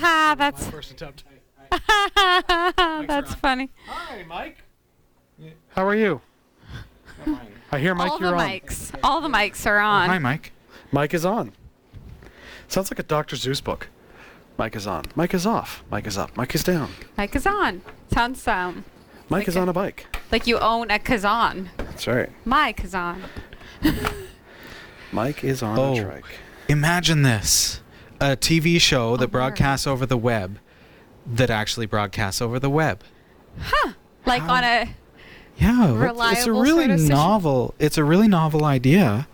Haha, that's My first attempt. that's funny. Hi, Mike. How are you? I hear Mike, All you're the on. mics. All the mics are on. Hi, Mike. Mike is on. Sounds like a Dr. Seuss book. Mike is on. Mike is off. Mike is up. Mike is down. Mic is on. Sounds Mike like is on a bike. like you own a kazan. That's right. My kazan. Mike is on a trike. Imagine this. A TV show that Lord. broadcasts over the web that actually broadcasts over the web. Like How? on a Yeah, it's a Reliable really sort of station. novel. It's a really novel idea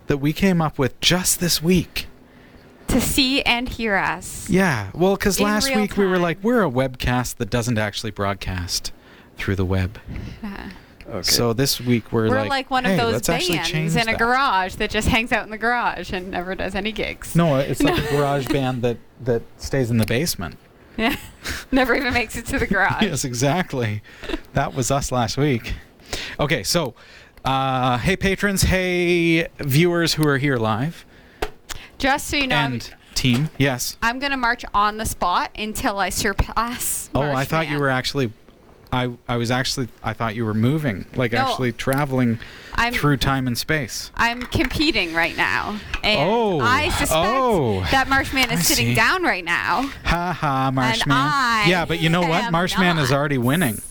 that we came up with just this week. to see and hear us. Yeah, well, because In last real week we were time. like, we're a webcast that doesn't actually broadcast through the web. Okay. So this week we're like one hey, of those let's actually bands change in a that. garage that just hangs out in the garage and never does any gigs. No, it's like a garage band that stays in the basement. Yeah. Never even makes it to the garage. Yes, exactly. That was us last week. Okay, so, hey patrons, hey viewers who are here live, Just so you know, and team. Yes. I'm going to march on the spot until I surpass Oh, I thought you Marshman. were actually. I thought you were moving, like No. actually traveling I'm- through time and space. I'm competing right now. And Oh. I suspect Oh. that Marshman is I sitting see. down right now. Ha ha, Marshman. I Yeah, but you know what? am Marshman is not. already winning.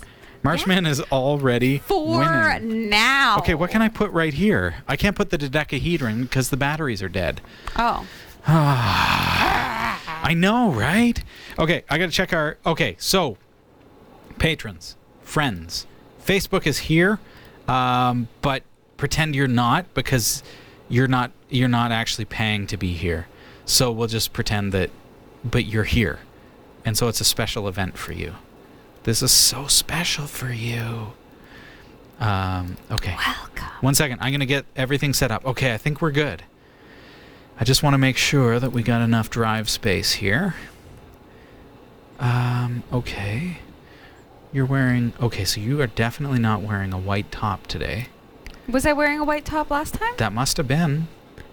Marshman is already For winning. now. Okay, what can I put right here? I can't put the dodecahedron because the batteries are dead. Oh. I know, right? Okay, I got to check our... Okay, so, patrons, friends, Facebook is here, but pretend you're not because you're not actually paying to be here. So we'll just pretend that, but you're here. And so it's a special event for you. This is so special for you. Okay. Welcome. 1 second. I'm going to get everything set up. Okay, I think we're good. I just want to make sure that we got enough drive space here. Okay. You're wearing... Okay, so you are definitely not wearing a white top today. Was I wearing a white top last time? That must have been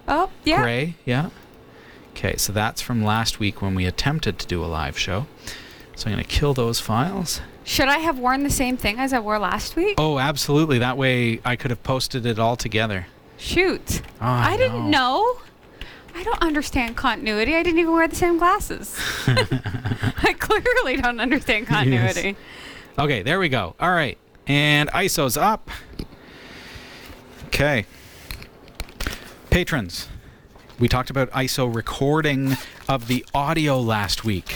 Oh, yeah. gray, yeah. Okay, so that's from last week when we attempted to do a live show. So I'm going to kill those files. Should I have worn the same thing as I wore last week? Oh, absolutely. That way I could have posted it all together. Shoot. Oh, I didn't know. I don't understand continuity. I didn't even wear the same glasses. I clearly don't understand continuity. Okay, there we go. All right. And ISO's up. Okay. Patrons, we talked about ISO recording of the audio last week,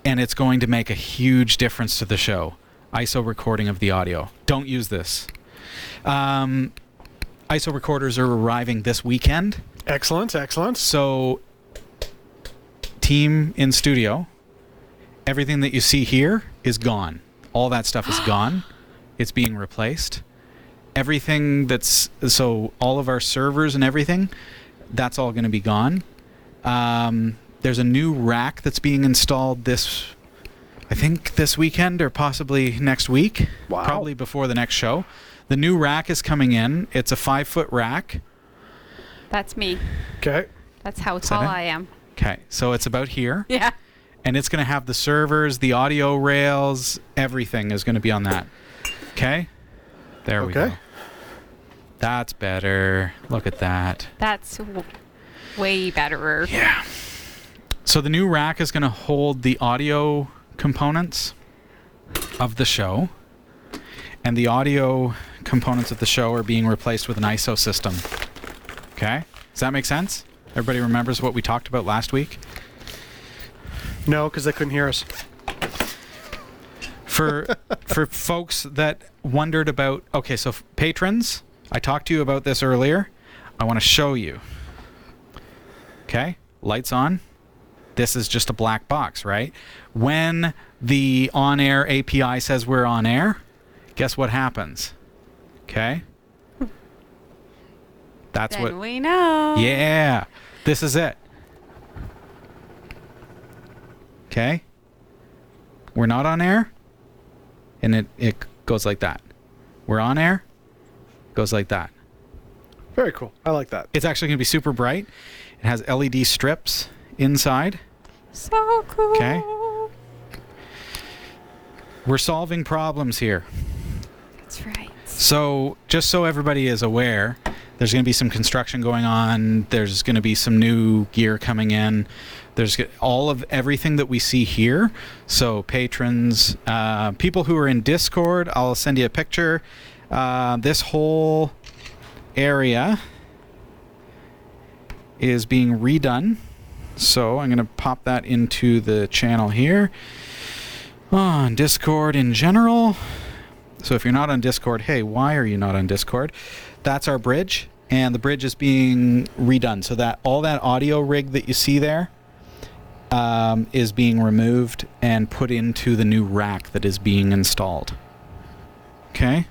and it's going to make a huge difference to the show. ISO recording of the audio. Don't use this. ISO recorders are arriving this weekend. Excellent, excellent. So, team in studio, everything that you see here is gone. All that stuff is gone. It's being replaced. Everything that's... So, all of our servers and everything, that's all going to be gone. There's a new rack that's being installed I think this weekend or possibly next week. Wow. Probably before the next show. The new rack is coming in. It's a 5-foot rack. That's me. Okay. That's how that tall it? I am. Okay, so it's about here. Yeah. And it's going to have the servers, the audio rails, everything is going to be on that. Okay? There we go. That's better. Look at that. That's way better. Yeah. So the new rack is going to hold the audio components of the show. And the audio components of the show are being replaced with an ISO system. Okay? Does that make sense? Everybody remembers what we talked about last week? No, because they couldn't hear us. For folks that wondered about... Okay, so patrons, I talked to you about this earlier. I want to show you. Okay? Lights on. This is just a black box, right? When the on-air API says we're on air, guess what happens? Okay? That's Then what... we know. Yeah. This is it. Okay? We're not on air. And it goes like that. We're on air. Goes like that. Very cool. I like that. It's actually going to be super bright. It has LED strips inside. So cool. Okay. We're solving problems here. That's right. So, just so everybody is aware, there's going to be some construction going on. There's going to be some new gear coming in. There's all of everything that we see here. So, patrons, people who are in Discord, I'll send you a picture. This whole area is being redone. So, I'm going to pop that into the channel here. On Discord in general. So if you're not on Discord, hey, why are you not on Discord? That's our bridge, and the bridge is being redone. So that all that audio rig that you see there is being removed and put into the new rack that is being installed. Okay?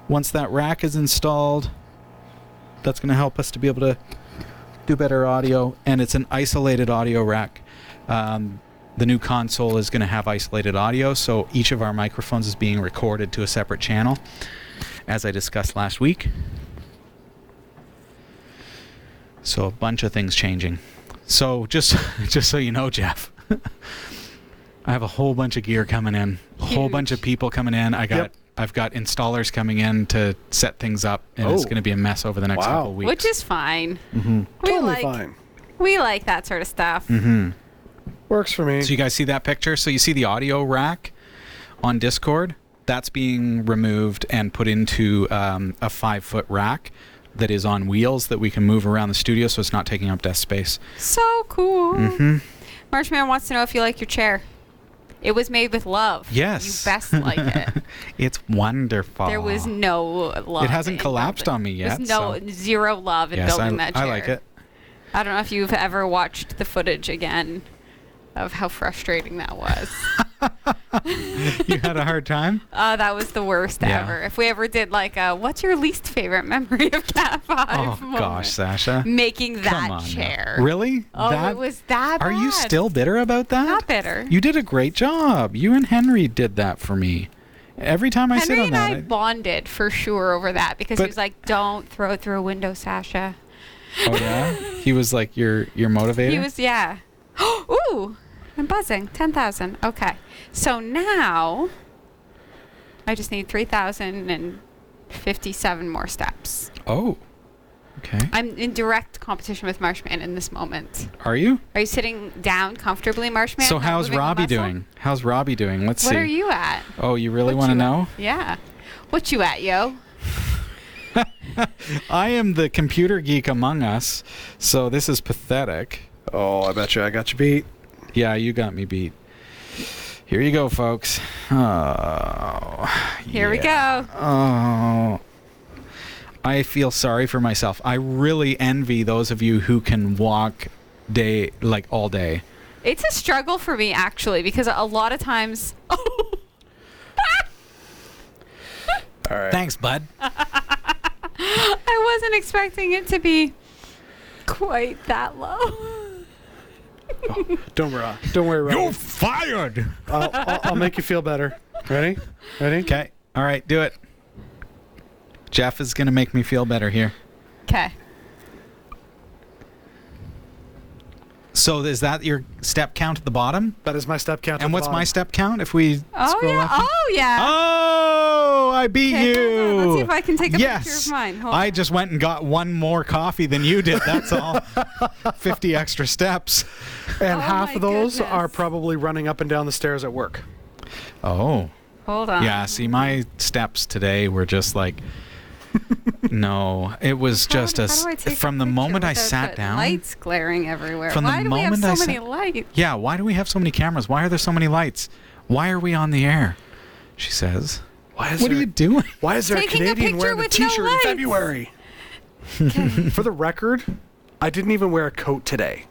Once that rack is installed, that's going to help us to be able to do better audio, and it's an isolated audio rack. The new console is going to have isolated audio, so each of our microphones is being recorded to a separate channel, as I discussed last week. So a bunch of things changing. So just so you know, Jeff, I have a whole bunch of gear coming in, a whole bunch of people coming in. I've got installers coming in to set things up, and it's going to be a mess over the next couple of weeks. Which is fine. Mm-hmm. Totally fine. We like that sort of stuff. Mm-hmm. Works for me. So you guys see that picture? So you see the audio rack on Discord? That's being removed and put into a 5-foot rack that is on wheels that we can move around the studio, so it's not taking up desk space. So cool. Mm-hmm. Marshman wants to know if you like your chair. It was made with love. Yes. You best like it. It's wonderful. There was no love. It hasn't collapsed on me yet. There's zero love in building that chair. I like it. I don't know if you've ever watched the footage again of how frustrating that was. You had a hard time? That was the worst ever. If we ever did like a, what's your least favorite memory of Cat 5? Oh, gosh, Sasha. Making that chair. Now. Really? Oh, it was that bad. Are you still bitter about that? Not bitter. You did a great job. You and Henry did that for me. Every time I sit on that. Henry and I bonded for sure over that because he was like, don't throw it through a window, Sasha. Oh, yeah? He was like your motivator? He was, yeah. Ooh. I'm buzzing. 10,000. Okay. So now I just need 3,057 more steps. Oh. Okay. I'm in direct competition with Marshman in this moment. Are you? Are you sitting down comfortably, Marshman? So how's Robbie doing? How's Robbie doing? Let's see. What are you at? Oh, you really want to know? Yeah. What you at, yo? I am the computer geek among us, so this is pathetic. Oh, I bet you I got you beat. Yeah, you got me beat. Here you go, folks. Oh, Here we go. Oh, I feel sorry for myself. I really envy those of you who can walk all day. It's a struggle for me, actually, because a lot of times... All right. Thanks, bud. I wasn't expecting it to be quite that low. Oh, don't worry, Robbie. You're fired. I'll make you feel better. Ready? Okay. All right, do it. Jeff is going to make me feel better here. Okay. So is that your step count at the bottom? That is my step count. And what's my step count if we Oh, scroll yeah. up? Oh, yeah. Oh, I beat Okay, you. hold on. Let's see if I can take a yes. picture of mine. Hold I on. just went and got one more coffee than you did. That's all. 50 extra steps. And Oh half my of those goodness. are probably running up and down the stairs at work. Oh. Hold on. Yeah, see, my steps today were just like... No, it was just How do I take from a the picture moment I without sat the down. Lights glaring everywhere. From Why the do we have moment so I many sat- lights? Yeah, why do we have so many cameras? Why are there so many lights? Why are we on the air? She says. What Are you doing? Why is there Taking a a Canadian picture wearing a with no t-shirt in lights. February? For the record, I didn't even wear a coat today.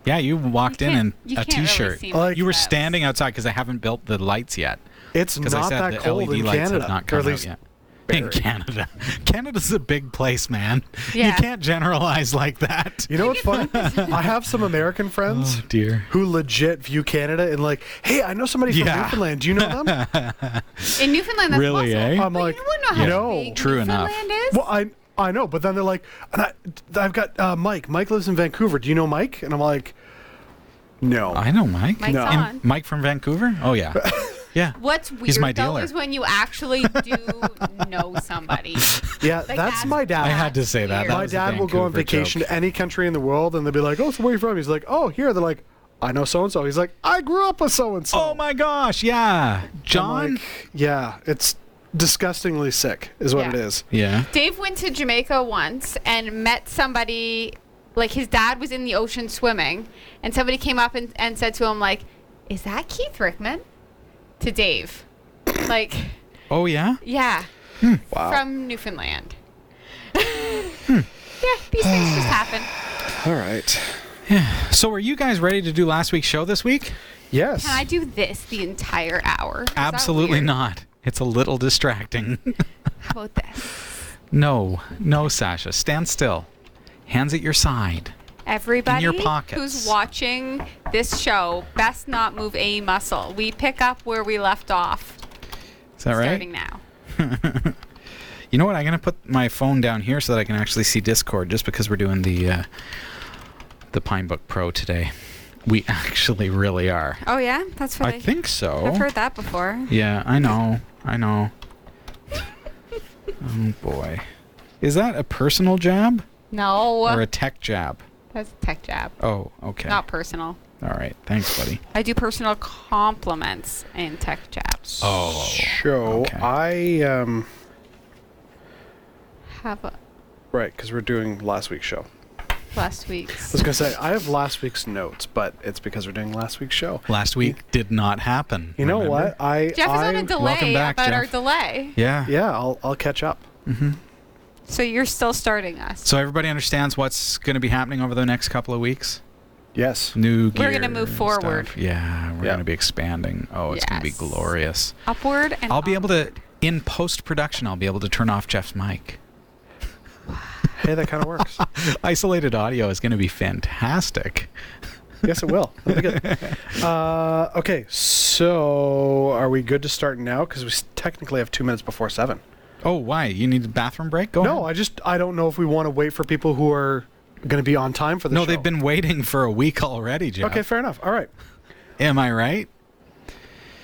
Yeah, you walked in in You a can't really t-shirt. see Like- You were much. standing outside because I haven't built the lights yet. It's Because I not said that the cold LED in lights Canada. have not Or come at out least yet. In barely. Canada. Canada's a big place, man. You Yeah. can't generalize like that. You know what's funny? I have some American friends Oh, dear. who legit view Canada and like, hey, I know somebody from Yeah. Newfoundland. Do you know them? In Newfoundland, that's Really, possible. eh? I'm But like, you wouldn't know how no. big True enough. Newfoundland is. Well, I know, but then they're like, and I've got Mike. Mike lives in Vancouver. Do you know Mike? And I'm like, No. I know Mike. Mike's No. on. Mike from Vancouver? Oh, yeah. Yeah. What's weird, He's my though, dealer. is when you actually do know somebody. Yeah, Like, that's my dad. I had to say that. weird. That My was a dad will go on Vancouver vacation joke. to any country in the world, and they'll be like, "Oh, so where are you from?" He's like, "Oh, here." They're like, "I know so and so." He's like, "I grew up with so and so." Oh, my gosh. Yeah. John? Yeah, it's disgustingly sick, is what Yeah. it is. Yeah. Dave went to Jamaica once and met somebody, like his dad was in the ocean swimming, and somebody came up and said to him, like, "Is that Keith Rickman?" To Dave. Like, Oh, yeah? yeah, Wow. from Newfoundland. Yeah, these things just happen. All right. So are you guys ready to do last week's show this week? Yes. Can I do this the entire hour? Is that Absolutely weird? not. It's a little distracting. How about this? No, Sasha. Stand still. Hands at your side. Everybody In your pockets. who's watching this show, best not move a muscle. We pick up where we left off. Is that right? Starting now. You know what? I'm going to put my phone down here so that I can actually see Discord, just because we're doing the Pinebook Pro today. We actually really are. Oh yeah, that's what I think so. I've heard that before. Yeah, I know. Oh, boy. Is that a personal jab No, or a tech jab? that's a tech jab, Oh, okay. not personal. All right. Thanks, buddy. I do personal compliments in tech jabs. Oh. Show. Okay. I Have a, right, because we're doing last week's show. last I week's. was gonna say I have last week's notes, but it's because we're doing last week's show. Last week did not happen. You know remember? what? Jeff is on a delay Welcome back, about our Jeff. delay. Yeah. Yeah, I'll catch up. So you're still starting us. So everybody understands what's going to be happening over the next couple of weeks? Yes. New gear. We're gonna move and forward. stuff. Yeah, we're Yeah. going to be expanding. Oh, it's going to be Yes. glorious. Upward and I'll be able to, onward. in post-production, I'll be able to turn off Jeff's mic. Hey, that kind of works. Isolated audio is going to be fantastic. Yes, it will. That'll be good. Okay, so are we good to start now? Because we technically have 2 minutes before 7. Oh, why? You need a bathroom break? Go No, ahead. I don't know if we want to wait for people who are going to be on time for the No, show. they've been waiting for a week already, Jeff. Okay, fair enough. All right. Am I right?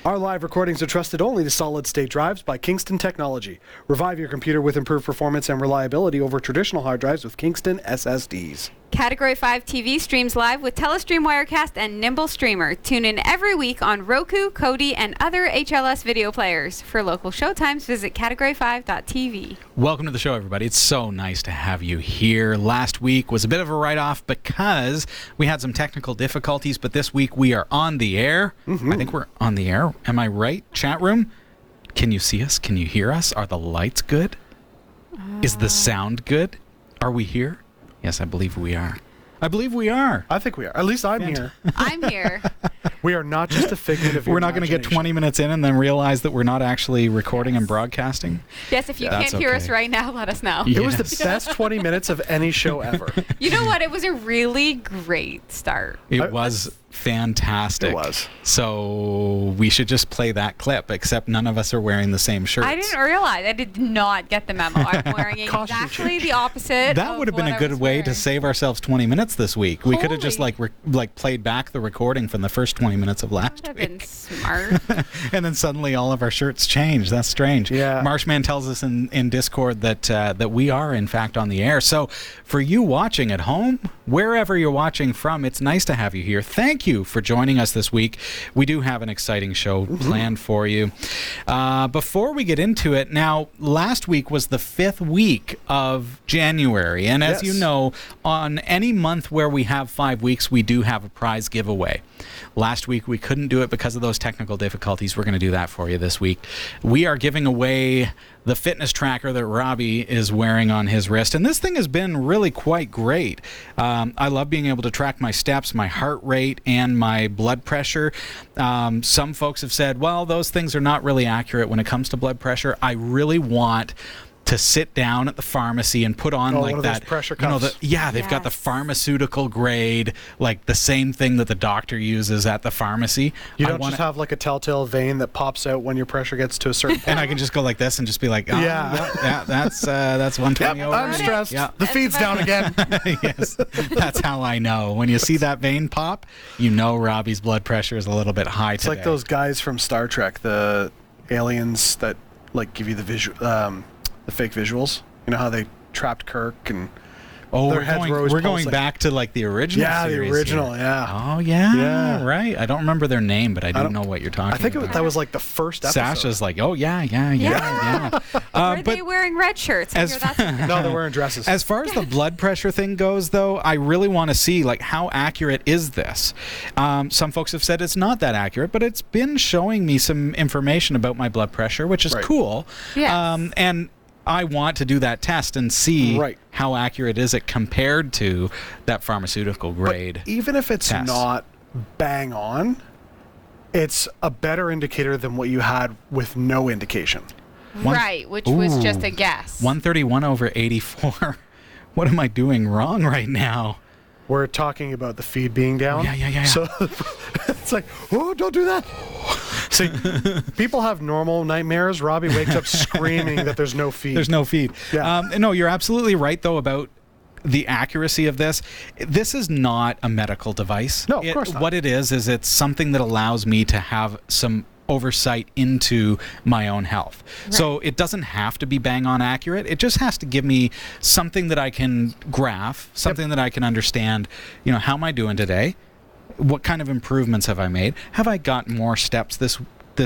Our live recordings are trusted only to solid-state drives by Kingston Technology. Revive your computer with improved performance and reliability over traditional hard drives with Kingston SSDs. Category 5 TV streams live with Telestream Wirecast and Nimble Streamer. Tune in every week on Roku, Kodi, and other HLS video players. For local showtimes, visit category5.tv. Welcome to the show, everybody. It's so nice to have you here. Last week was a bit of a write-off because we had some technical difficulties, but this week we are on the air. I think we're on the air. Am I right? Chat room? Can you see us? Can you hear us? Are the lights good? Is the sound good? Are we here? Yes, I believe we are. I believe we are. I think we are. At least I'm here. I'm here. We are not just a figment of your We're not going to get imagination. 20 minutes in and then realize that we're not actually recording and broadcasting. Yes, if you That's can't hear us okay. right now, let us know. It was Yes. the best 20 minutes of any show ever. You know what? It was a really great start. It was fantastic. It was. So we should just play that clip, except none of us are wearing the same shirts. I didn't realize. I did not get the memo. I'm wearing Costume exactly change. the opposite. That of would have been what a I good was way to wearing. save ourselves 20 minutes this week. We could have just Holy. like played back the recording from the first 20 minutes of That last would have been week. smart. And then suddenly all of our shirts changed. That's strange. Yeah. Marshman tells us in Discord that we are in fact on the air. So for you watching at home, wherever you're watching from, it's nice to have you here. Thank you for joining us this week. We do have an exciting show planned for you. Before we get into it, now last week was the 5th week of January, and as Yes. you know, on any month where we have 5 weeks, we do have a prize giveaway. Last week we couldn't do it because of those technical difficulties. We're going to do that for you this week. We are giving away the fitness tracker that Robbie is wearing on his wrist, and this thing has been really quite great. I love being able to track my steps, my heart rate, and my blood pressure. Some folks have said, well, those things are not really accurate when it comes to blood pressure. I really want to sit down at the pharmacy and put on like one of that those pressure you know, cuffs. they've got the Yes. pharmaceutical grade, like the same thing that the doctor uses at the pharmacy. You I don't wanna- just have like a telltale vein that pops out when your pressure gets to a certain point. and I can just go like this and just be like, oh, Yeah. yeah, that's 120 Yep, over. I'm stressed. Yeah. The feed's down again. Yes, that's how I know. When you see that vein pop, you know Robbie's blood pressure is a little bit high It's today. like those guys from Star Trek, the aliens that like give you the the fake visuals. You know how they trapped Kirk and Oh, their we're heads going, were always we're going pulsing. back to like the original. Yeah, the series original, here. yeah. Oh yeah, Yeah. right. I don't remember their name, but I do don't- know what you're talking. I think about. that was like the first episode. Sasha's like, oh yeah. Were they wearing red shirts? I as hear that's No, they're wearing dresses. As far as the blood pressure thing goes, though, I really want to see like how accurate is this. Some folks have said it's not that accurate, but it's been showing me some information about my blood pressure, which is Right. cool. Yes. And I want to do that test and see Right. how accurate is it compared to that pharmaceutical grade. But even if it's test. not bang on, it's a better indicator than what you had with no indication. right, which was just Ooh. a guess. 131 over 84. What am I doing wrong right now? We're talking about the feed being down. Yeah. So it's like, oh, don't do that. See, people have normal nightmares. Robbie wakes up screaming that there's no feed. There's no feed. Yeah. No, you're absolutely right, though, about the accuracy of this. This is not a medical device. No, of course not. What it is it's something that allows me to have some oversight into my own health. So it doesn't have to be bang on accurate. It just has to give me something that I can graph, something that I can understand, you know, how am I doing today? What kind of improvements have I made? Have I got more steps this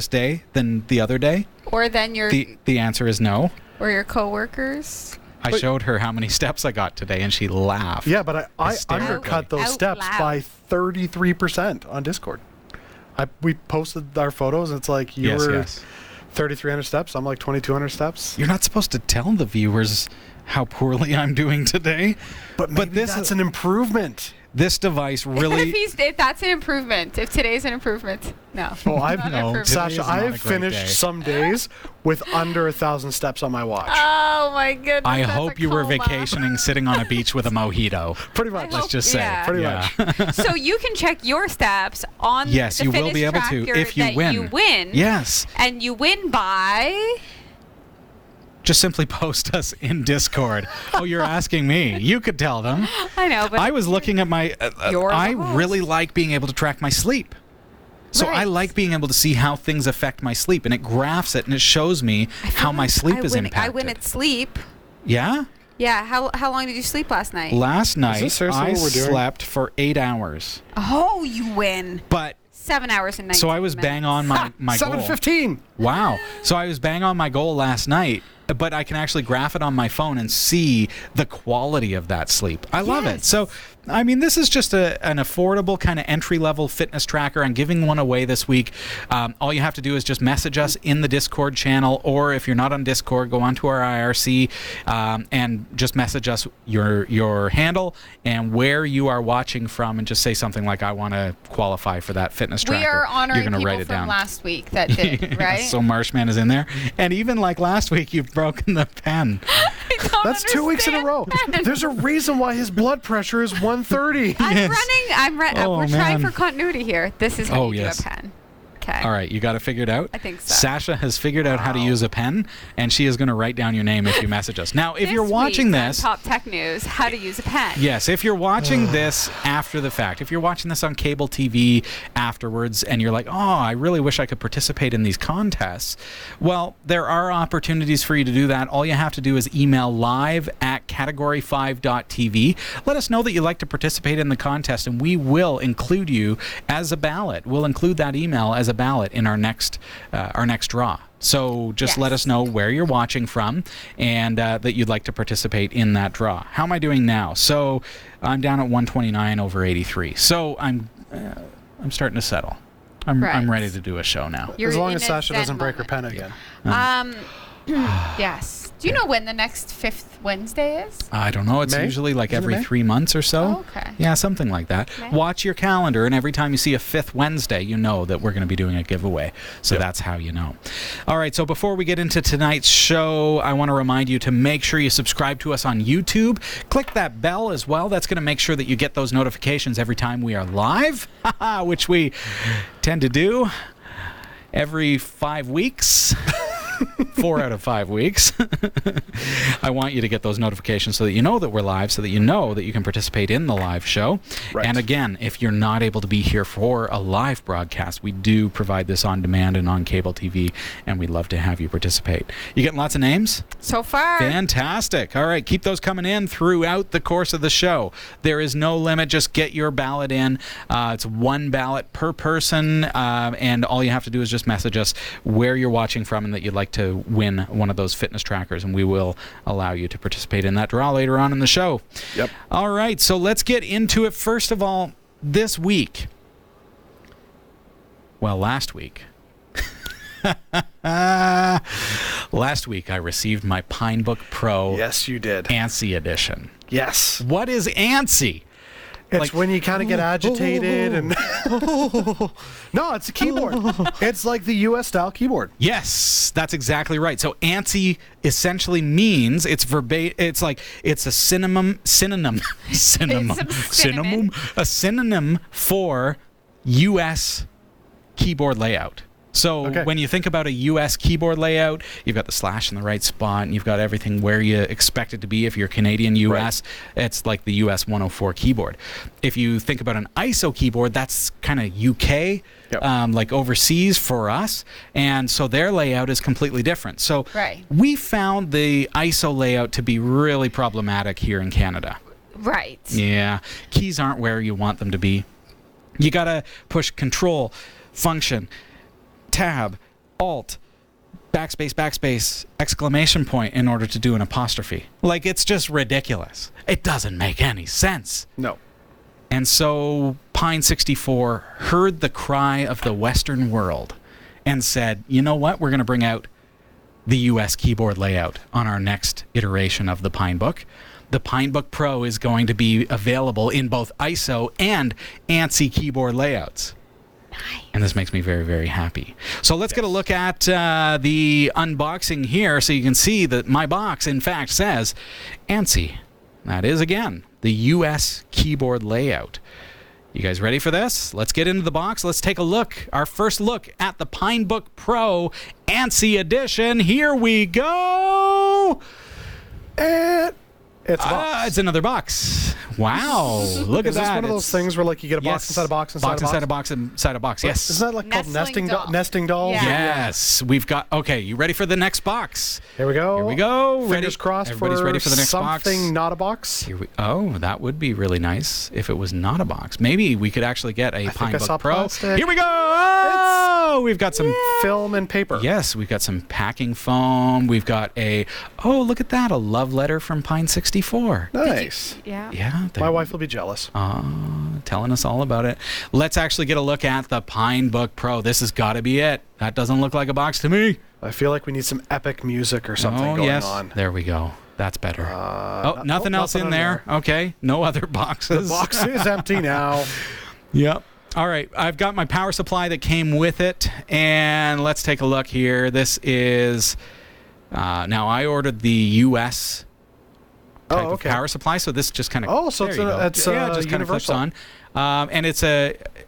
day than the other day? Or then your The answer is no. or your coworkers. I showed her how many steps I got today, and she laughed. Yeah, but I Hysterically. undercut those Out steps loud. by 33% on Discord. We posted our photos, and it's like you Yes, were yes. 3,300 steps. I'm like 2,200 steps. You're not supposed to tell the viewers how poorly I'm doing today. But maybe this that's an improvement. This device really. if that's an improvement, if today's an improvement, no. Oh, I've Not an No. improvement. Today Sasha, is I not have a great finished day. some days with under 1,000 steps on my watch. Oh my goodness. I that's hope a you were coma. vacating sitting on a beach with a mojito. Pretty much. Let's just say. yeah. Pretty much. So you can check your steps on Yes, the you will fitness be able to tracker if you that win. You win. Yes. And you win by Just simply post us in Discord. Oh, you're asking me. You could tell them. I know, but I was looking at my. You're the I host. really like being able to track my sleep. So I Right. like being able to see how things affect my sleep, and it graphs it and it shows me how my sleep is impacted. I win at sleep. Yeah. Yeah. How long did you sleep last night? Last night seriously I what we're doing? slept for 8 hours, Oh, you win. but 7 hours and 19 so I was bang on my goal. 7:15. Wow. So I was bang on my goal last night, but I can actually graph it on my phone and see the quality of that sleep. I love it. Yes. So, I mean, this is just an affordable kind of entry-level fitness tracker. I'm giving one away this week. All you have to do is just message us in the Discord channel, or if you're not on Discord, go onto our IRC and just message us your handle and where you are watching from, and just say something like, I want to qualify for that fitness tracker. We are honoring You're gonna people write it from down. last week that did, right? So Marshman is in there. And even like last week, you've broken the pen. I don't That's 2 weeks in a row. understand. There's a reason why his blood pressure is 130. I'm Oh, we're trying man. for continuity here. This is how Oh, you yes. do a pen. Okay. All right, you got it figured out? I think so. Sasha has figured out how to use a pen, and she is going to write down your name if you message us. Now, if This you're watching week on this... Top Tech News, how to use a pen. Yes, if you're watching this after the fact, if you're watching this on cable TV afterwards and you're like, oh, I really wish I could participate in these contests, well, there are opportunities for you to do that. All you have to do is email live@category5.tv. Let us know that you'd like to participate in the contest, and we will include you as a ballot. We'll include that email as a ballot in our next draw. So just let Yes. us know where you're watching from, and that you'd like to participate in that draw. How am I doing now? So I'm down at 129 over 83. So I'm starting to settle. I'm Right. ready to do a show now. You're As long in as a Sasha zen doesn't break her moment. pen again. Yes. Do you know when the next fifth Wednesday is? I don't know. It's May? usually like Isn't it every May? 3 months or so. Oh, okay. Yeah, something like that. May? Watch your calendar, and every time you see a fifth Wednesday, you know that we're going to be doing a giveaway. So Yep. that's how you know. All right, so before we get into tonight's show, I want to remind you to make sure you subscribe to us on YouTube. Click that bell as well. That's going to make sure that you get those notifications every time we are live, which we tend to do every 5 weeks. 4 out of 5 weeks. I want you to get those notifications so that you know that we're live, so that you know that you can participate in the live show. Right. And again, if you're not able to be here for a live broadcast, we do provide this on demand and on cable TV, and we'd love to have you participate. You getting lots of names? So far. Fantastic. All right, keep those coming in throughout the course of the show. There is no limit. Just get your ballot in. It's one ballot per person, and all you have to do is just message us where you're watching from and that you'd like to win one of those fitness trackers, and we will allow you to participate in that draw later on in the show. Yep. All right, so let's get into it. First of all, this week. Well, last week. Last week I received my Pinebook Pro Yes, you did. ANSI edition. Yes. What is ANSI? It's Like- when you kind of get agitated and no, it's a keyboard. It's like the US style keyboard. Yes, that's exactly right. So ANSI essentially means it's a synonym a synonym for US keyboard layout. So Okay. when you think about a US keyboard layout, you've got the slash in the right spot, and you've got everything where you expect it to be. If you're Canadian US, it's like the US 104 keyboard. If you think about an ISO keyboard, that's kind of UK, Yep. like overseas for us, and so their layout is completely different. So Right. we found the ISO layout to be really problematic here in Canada. Right. Yeah, keys aren't where you want them to be. You gotta push Control, Function, Tab, Alt, backspace, exclamation point in order to do an apostrophe. Like, it's just ridiculous. It doesn't make any sense. No. And so Pine 64 heard the cry of the Western world and said, you know what, we're going to bring out the US keyboard layout on our next iteration of the Pinebook. The Pinebook Pro is going to be available in both ISO and ANSI keyboard layouts. Nice. And this makes me very, very happy. So let's get a look at the unboxing here so you can see that my box, in fact, says ANSI. That is, again, the US keyboard layout. You guys ready for this? Let's get into the box. Let's take a look. Our first look at the Pinebook Pro ANSI edition. Here we go. And it's a box. It's another box. Wow. Look at Is that. this one of those things where like you get a box Yes. inside a box inside box a box? inside a box inside a box. Yes. Isn't that like called Nestling doll. nesting dolls? Yeah. Yes, we've got. Okay, you ready for the next box? Here we go. Here we go. Fingers Ready? crossed. Everybody's ready for the next something box. not a box. Here we. Oh, that would be really nice if it was not a box. Maybe we could actually get a think I saw Pinebook Pro. plastic. Here we go. Oh, we've got some. Film and paper. Yes, we've got some packing foam. We've got a. Oh, look at that! A love letter from Pine 64. Nice. Yeah. Yeah. My wife will be jealous. Telling us all about it. Let's actually get a look at the Pinebook Pro. This has got to be it. That doesn't look like a box to me. I feel like we need some epic music or something going yes. on. There we go. That's better. Nothing else nothing in in there. Okay. No other boxes. The box is empty now. Yep. All right. I've got my power supply that came with it. And let's take a look here. This is... now, I ordered the U.S. type Oh, okay. of power supply, so this just kind of... Oh, so it's just kind of clips universal. on. And it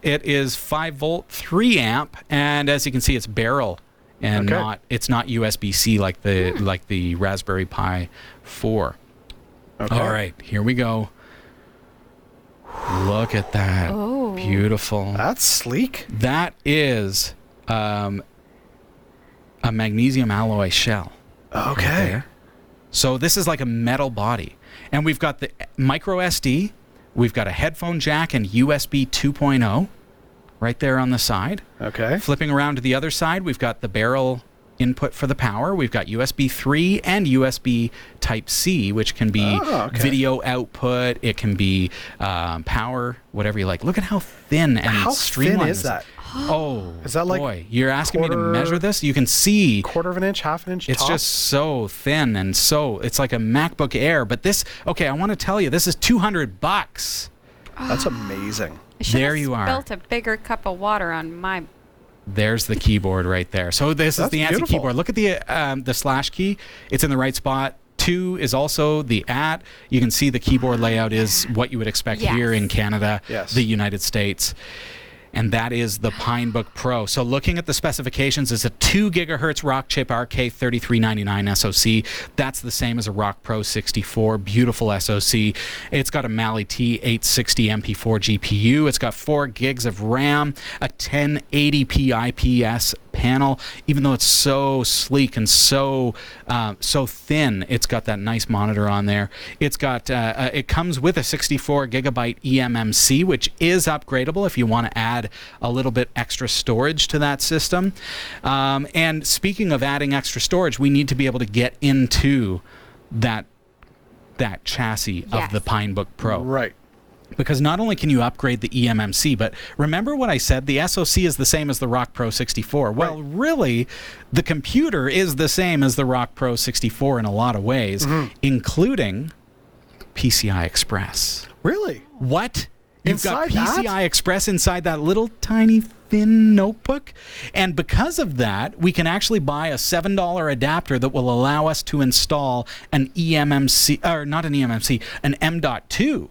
is 5 volt, 3 amp, and as you can see, it's barrel and Okay. it's not USB-C like the Raspberry Pi 4. Okay. All right, here we go. Look at that. Oh. Beautiful. That's sleek. That is a magnesium alloy shell. Okay. Right there. So this is like a metal body. And we've got the micro SD. We've got a headphone jack and USB 2.0 right there on the side. Okay. Flipping around to the other side, we've got the barrel input for the power. We've got USB 3 and USB Type-C, which can be video output. It can be power, whatever you like. Look at how thin and streamlined. How thin is that? Oh, is that like boy. You're asking me to measure this? You can see. Quarter of an inch, half an inch It's top? just so thin and it's like a MacBook Air. But this, okay, I want to tell you, this is $200. That's amazing. There you are. Spilled a bigger cup of water on my. There's the keyboard right there. So this is the ANSI keyboard. Look at the slash key. It's in the right spot. 2 is also the @ You can see the keyboard layout is what you would expect here in Canada, the United States. And that is the Pinebook Pro. So looking at the specifications, it's a 2 gigahertz Rock chip RK3399 SoC. That's the same as a Rock Pro 64. Beautiful SoC. It's got a Mali T860 MP4 GPU. It's got 4 gigs of RAM, a 1080p IPS panel. Even though it's so sleek and so thin, it's got that nice monitor on there. It's got it comes with a 64 gigabyte eMMC, which is upgradable if you want to add a little bit extra storage to that system. And speaking of adding extra storage, we need to be able to get into that chassis of the Pinebook Pro. Right. Because not only can you upgrade the eMMC, but remember what I said, the SoC is the same as the Rock Pro 64. Well, really, the computer is the same as the Rock Pro 64 in a lot of ways, including PCI Express. Really? What? You've got Inside PCI Express inside that little tiny thin notebook. And because of that, we can actually buy a $7 adapter that will allow us to install an eMMC, or not an eMMC, an M.2.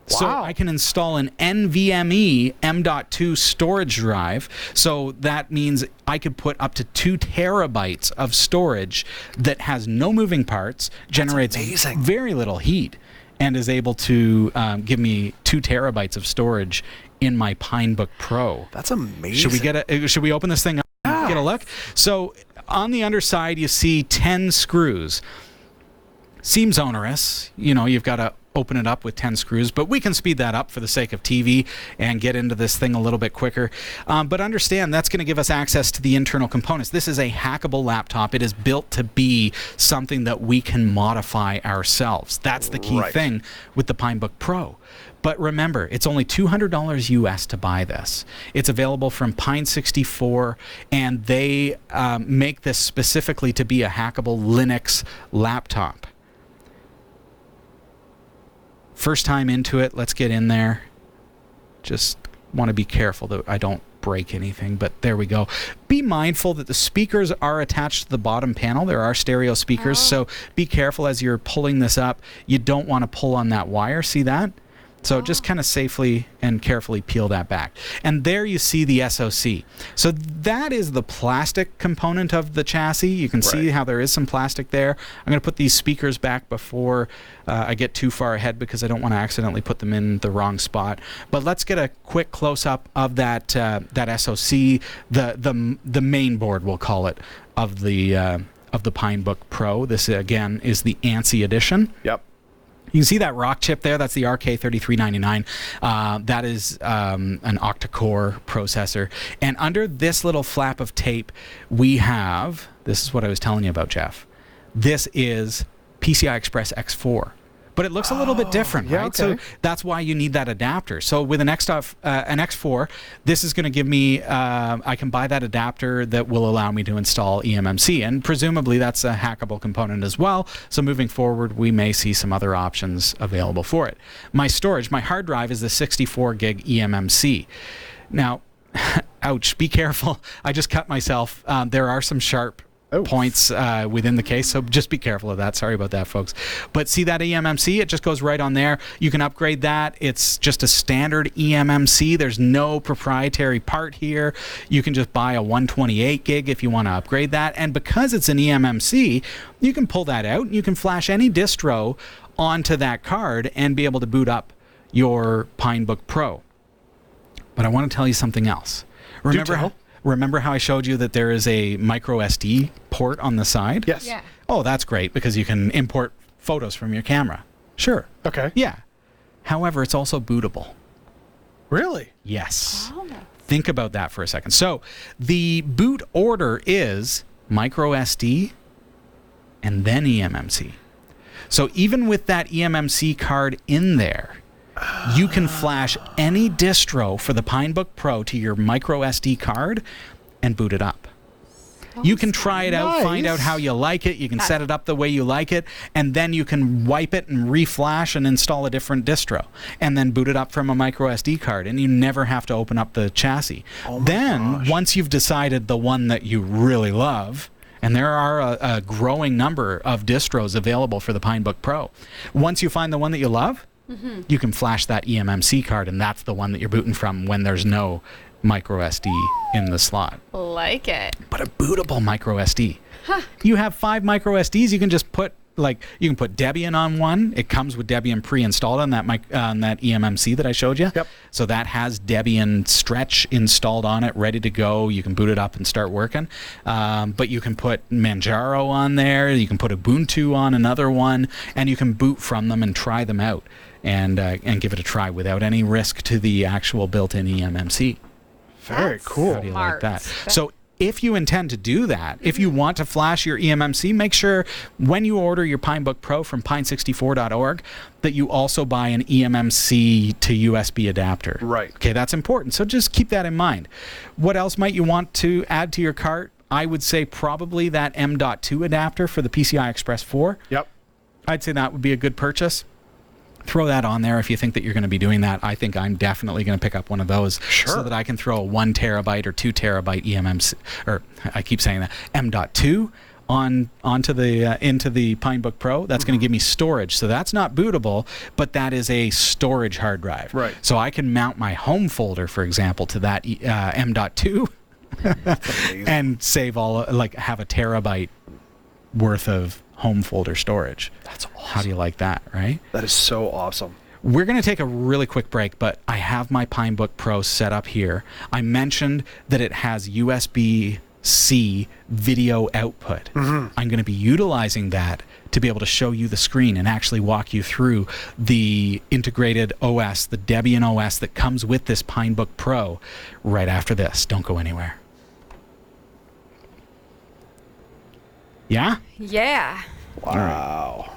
So I can install an NVMe M.2 storage drive. So that means I could put up to 2 terabytes of storage that has no moving parts, generates very little heat, and is able to give me 2 terabytes of storage in my Pinebook Pro. That's amazing. Should we open this thing up and get a look? So on the underside, you see 10 screws. Seems onerous. You know, you've got to open it up with 10 screws, but we can speed that up for the sake of TV and get into this thing a little bit quicker. But understand, that's going to give us access to the internal components. This is a hackable laptop. It is built to be something that we can modify ourselves. That's the key thing with the Pinebook Pro. But remember, it's only $200 US to buy this. It's available from Pine64, and they make this specifically to be a hackable Linux laptop. First time into it, let's get in there. Just want to be careful that I don't break anything, but there we go. Be mindful that the speakers are attached to the bottom panel. There are stereo speakers, so be careful as you're pulling this up. You don't want to pull on that wire. See that? So just kind of safely and carefully peel that back. And there you see the SoC. So that is the plastic component of the chassis. You can see how there is some plastic there. I'm going to put these speakers back before I get too far ahead because I don't want to accidentally put them in the wrong spot. But let's get a quick close-up of that SoC, the main board, we'll call it, of the Pinebook Pro. This, again, is the ANSI edition. Yep. You can see that Rock chip there. That's the RK3399. That is an octa-core processor. And under this little flap of tape, we have, this is what I was telling you about, Jeff. This is PCI Express X4. But it looks a little bit different, right? Okay. So that's why you need that adapter. So with an X4, this is going to give me, I can buy that adapter that will allow me to install eMMC. And presumably that's a hackable component as well. So moving forward, we may see some other options available for it. My storage, my hard drive is the 64 gig eMMC. Now, ouch, be careful. I just cut myself. There are some sharp points within the case, so just be careful of that. Sorry about that, folks. But see that eMMC? It just goes right on there. You can upgrade that. It's just a standard eMMC. There's no proprietary part here. You can just buy a 128 gig if you want to upgrade that. And because it's an eMMC, you can pull that out. You can flash any distro onto that card and be able to boot up your Pinebook Pro. But I want to tell you something else. Remember how I showed you that there is a micro SD port on the side? Yes. Yeah. Oh, that's great because you can import photos from your camera. Sure. Okay. Yeah. However, it's also bootable. Really? Yes. Oh. Think about that for a second. So the boot order is micro SD, and then eMMC. So even with that eMMC card in there, you can flash any distro for the Pinebook Pro to your micro SD card and boot it up. You can try it out, find out how you like it. You can set it up the way you like it, and then you can wipe it and reflash and install a different distro, and then boot it up from a micro SD card, and you never have to open up the chassis. Then, once you've decided the one that you really love, and there are a growing number of distros available for the Pinebook Pro, once you find the one that you love, you can flash that eMMC card, and that's the one that you're booting from when there's no micro SD in the slot. Like it. But a bootable micro SD. You have 5 micro SDs. You can just put you can put Debian on one. It comes with Debian pre-installed on that that eMMC that I showed you. Yep. So that has Debian Stretch installed on it, ready to go. You can boot it up and start working. But you can put Manjaro on there. You can put Ubuntu on another one, and you can boot from them and try them out and give it a try without any risk to the actual built-in eMMC. Very cool. How do you like that? So if you intend to do that, if you want to flash your eMMC, make sure when you order your Pinebook Pro from pine64.org that you also buy an eMMC to USB adapter. Right. Okay, that's important. So just keep that in mind. What else might you want to add to your cart? I would say probably that M.2 adapter for the PCI Express 4. Yep. I'd say that would be a good purchase. Throw that on there if you think that you're going to be doing that. I think I'm definitely going to pick up one of those so that I can throw a 1 terabyte or 2 terabyte eMMC, or I keep saying that, M.2 onto the into the Pinebook Pro. That's going to give me storage. So that's not bootable, but that is a storage hard drive. Right. So I can mount my home folder, for example, to that M.2 and save have a terabyte worth of home folder storage. That's awesome. How do you like that, right? That is so awesome. We're going to take a really quick break, but I have my Pinebook Pro set up here. I mentioned that it has USB-C video output. I'm going to be utilizing that to be able to show you the screen and actually walk you through the integrated OS, the Debian OS that comes with this Pinebook Pro right after this. Don't go anywhere. Yeah? Yeah. Wow.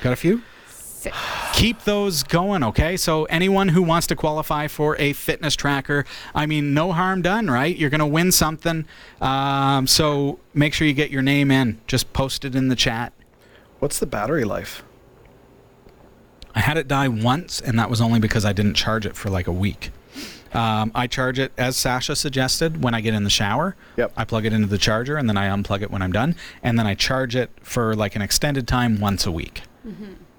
Got a few? 6. Keep those going, okay? So anyone who wants to qualify for a fitness tracker, I mean, no harm done, right? You're going to win something. So make sure you get your name in. Just post it in the chat. What's the battery life? I had it die once, and that was only because I didn't charge it for like a week. I charge it, as Sasha suggested, when I get in the shower. Yep. I plug it into the charger, and then I unplug it when I'm done. And then I charge it for like an extended time once a week.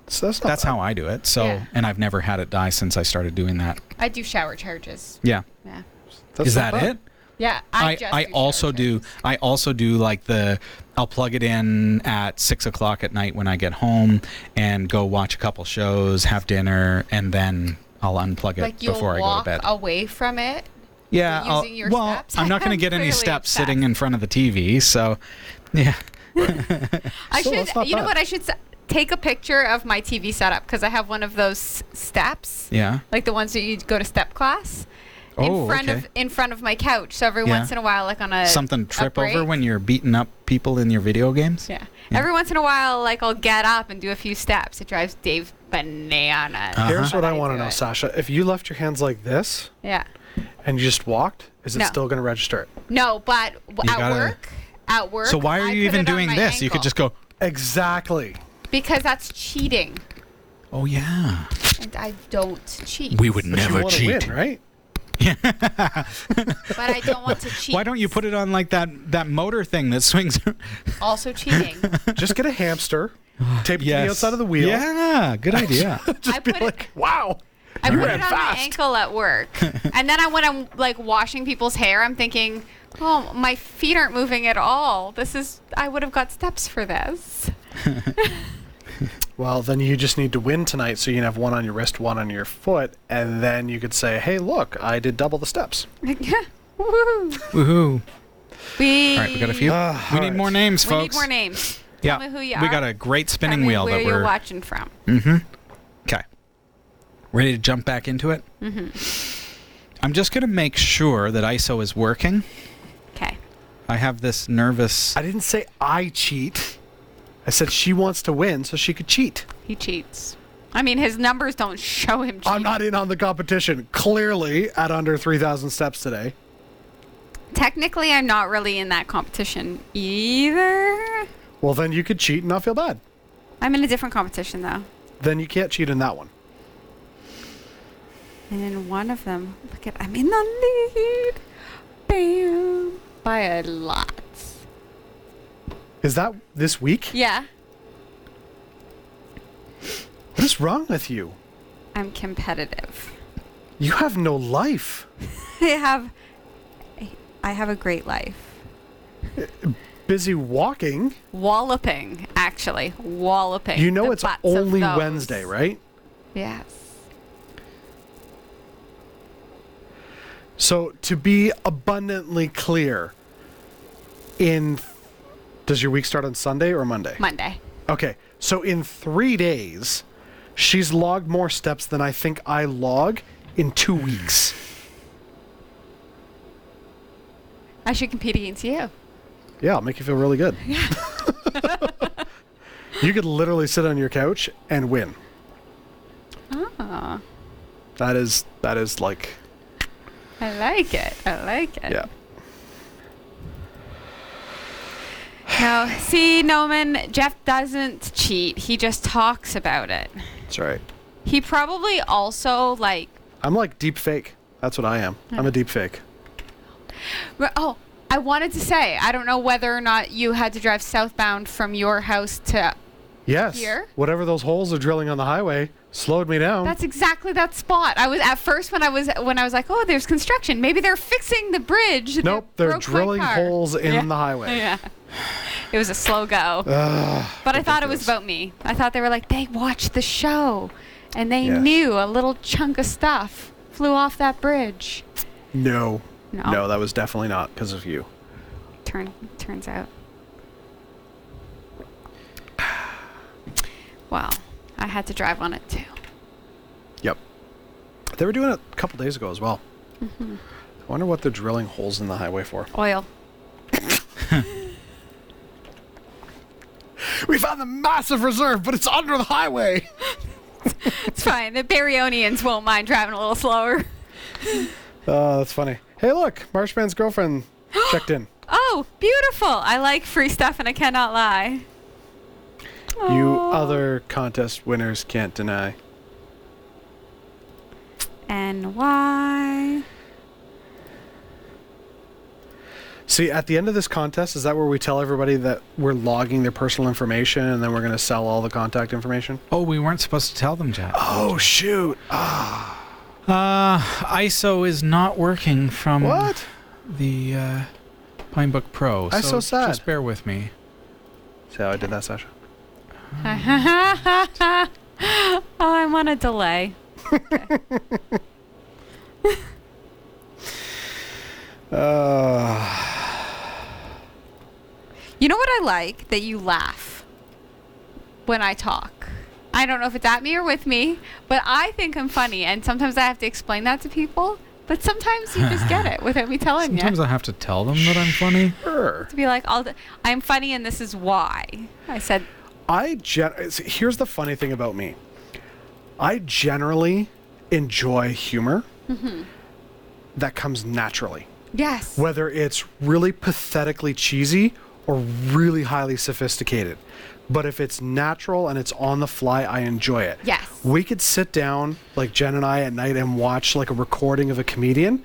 So that's how I do it. So, Yeah. and I've never had it die since I started doing that. I do shower charges. Yeah. Yeah. Is that it? Yeah. I just also shower charges. I also do like I'll plug it in at 6 o'clock at night when I get home and go watch a couple shows, have dinner, and then I'll unplug it Like you'll before I go walk to bed. away from it. Yeah. using your well, steps? I'm not going I'm to get any really steps obsessed. sitting in front of the TV. So, yeah. I Still, that's not should. You know bad. what? I should take a picture of my TV setup because I have one of those steps. Yeah. Like the ones that you go to step class. Oh, in front of my couch. So every Yeah. once in a while, like on a Something trip over break. when you're beating up people in your video games? Yeah. Every once in a while, like I'll get up and do a few steps. It drives Dave bananas. Here's what But I want to do know, it. Sasha. If you left your hands like this Yeah. and you just walked, is it No. still going to register it? No, but gotta- at work. So why are I you put even it on doing my this? You could ankle. just go, Exactly. Because that's cheating, oh, yeah. and I don't cheat. We would But you never want to cheat. win, right? But I don't want to cheat. Why don't you put it on like that motor thing that swings? Also cheating. Just get a hamster, tape it to Yes. the outside of the wheel. Yeah, good idea. Just I be put it- like, wow. I put ran it on fast. my ankle at work, and then when I'm like washing people's hair, I'm thinking, "Oh, my feet aren't moving at all. I would have got steps for this." Well, then you just need to win tonight so you can have one on your wrist, one on your foot, and then you could say, hey, look, I did double the steps. Woohoo! Woohoo. We All right, we got a few. Ah, We all need right. more names, We folks. need more names. Yeah, Tell me who you we are. got a great Tell spinning me wheel where that you're we're. watching from. Okay. Ready to jump back into it? I'm just going to make sure that ISO is working. I have this nervous. I didn't say I cheat. I said she wants to win so she could cheat. He cheats. I mean, his numbers don't show him cheating. I'm not in on the competition, clearly, at under 3,000 steps today. Technically, I'm not really in that competition either. Well, then you could cheat and not feel bad. I'm in a different competition, though. Then you can't cheat in that one. And in one of them, look at, I'm in the lead. Bam. By a lot. Is that this week? Yeah. What is wrong with you? I'm competitive. You have no life. I have a great life. Busy walking. Walloping, actually. Walloping. You know the it's butts only of those. Wednesday, right? Yes. So to be abundantly clear, does your week start on Sunday or Monday? Monday. Okay, so in 3 days, she's logged more steps than I think I log in 2 weeks. I should compete against you. Yeah, I'll make you feel really good. Yeah. You could literally sit on your couch and win. Oh. That is like... I like it. I like it. Yeah. No, see, Noman, Jeff doesn't cheat. He just talks about it. That's right. He probably also, like... I'm like deep fake. That's what I am. I'm a deep fake. Oh, I wanted to say, I don't know whether or not you had to drive southbound from your house to... Yes. Here? Whatever those holes are drilling on the highway slowed me down. That's exactly that spot. I was at first when I was like, oh, there's construction. Maybe they're fixing the bridge. that Nope, they're broke my drilling car. holes in the highway. Yeah. It was a slow go. But I thought it was ridiculous. about me. I thought they were like, they watched the show and they Yes. knew a little chunk of stuff flew off that bridge. No. No. No, that was definitely not because of you. Turns out. Well, I had to drive on it too. Yep. They were doing it a couple days ago as well. I wonder what they're drilling holes in the highway for. Oil. We found the massive reserve, but it's under the highway. It's fine. The Barionians won't mind driving a little slower. Oh, that's funny. Hey, look, Marshman's girlfriend checked in. Oh, beautiful. I like free stuff and I cannot lie. You Aw. other contest winners can't deny. And why? See, at the end of this contest, is that where we tell everybody that we're logging their personal information and then we're going to sell all the contact information? Oh, we weren't supposed to tell them, Jack. Oh, shoot. ISO is not working from What? the Pinebook Pro. I'm so sad. Just bear with me. See how I did that, Sasha? Oh, I'm on a delay. You know what I like? That you laugh when I talk. I don't know if it's at me or with me, but I think I'm funny, and sometimes I have to explain that to people. But sometimes you just get it without me telling Sometimes you. I have to tell them that I'm funny. Sure. To be like, I'm funny, and this is why. I said, Here's the funny thing about me. I generally enjoy humor that comes naturally. yes. Whether it's really pathetically cheesy or really highly sophisticated. But if it's natural and it's on the fly, I enjoy it. Yes. We could sit down, like Jen and I at night, and watch like a recording of a comedian,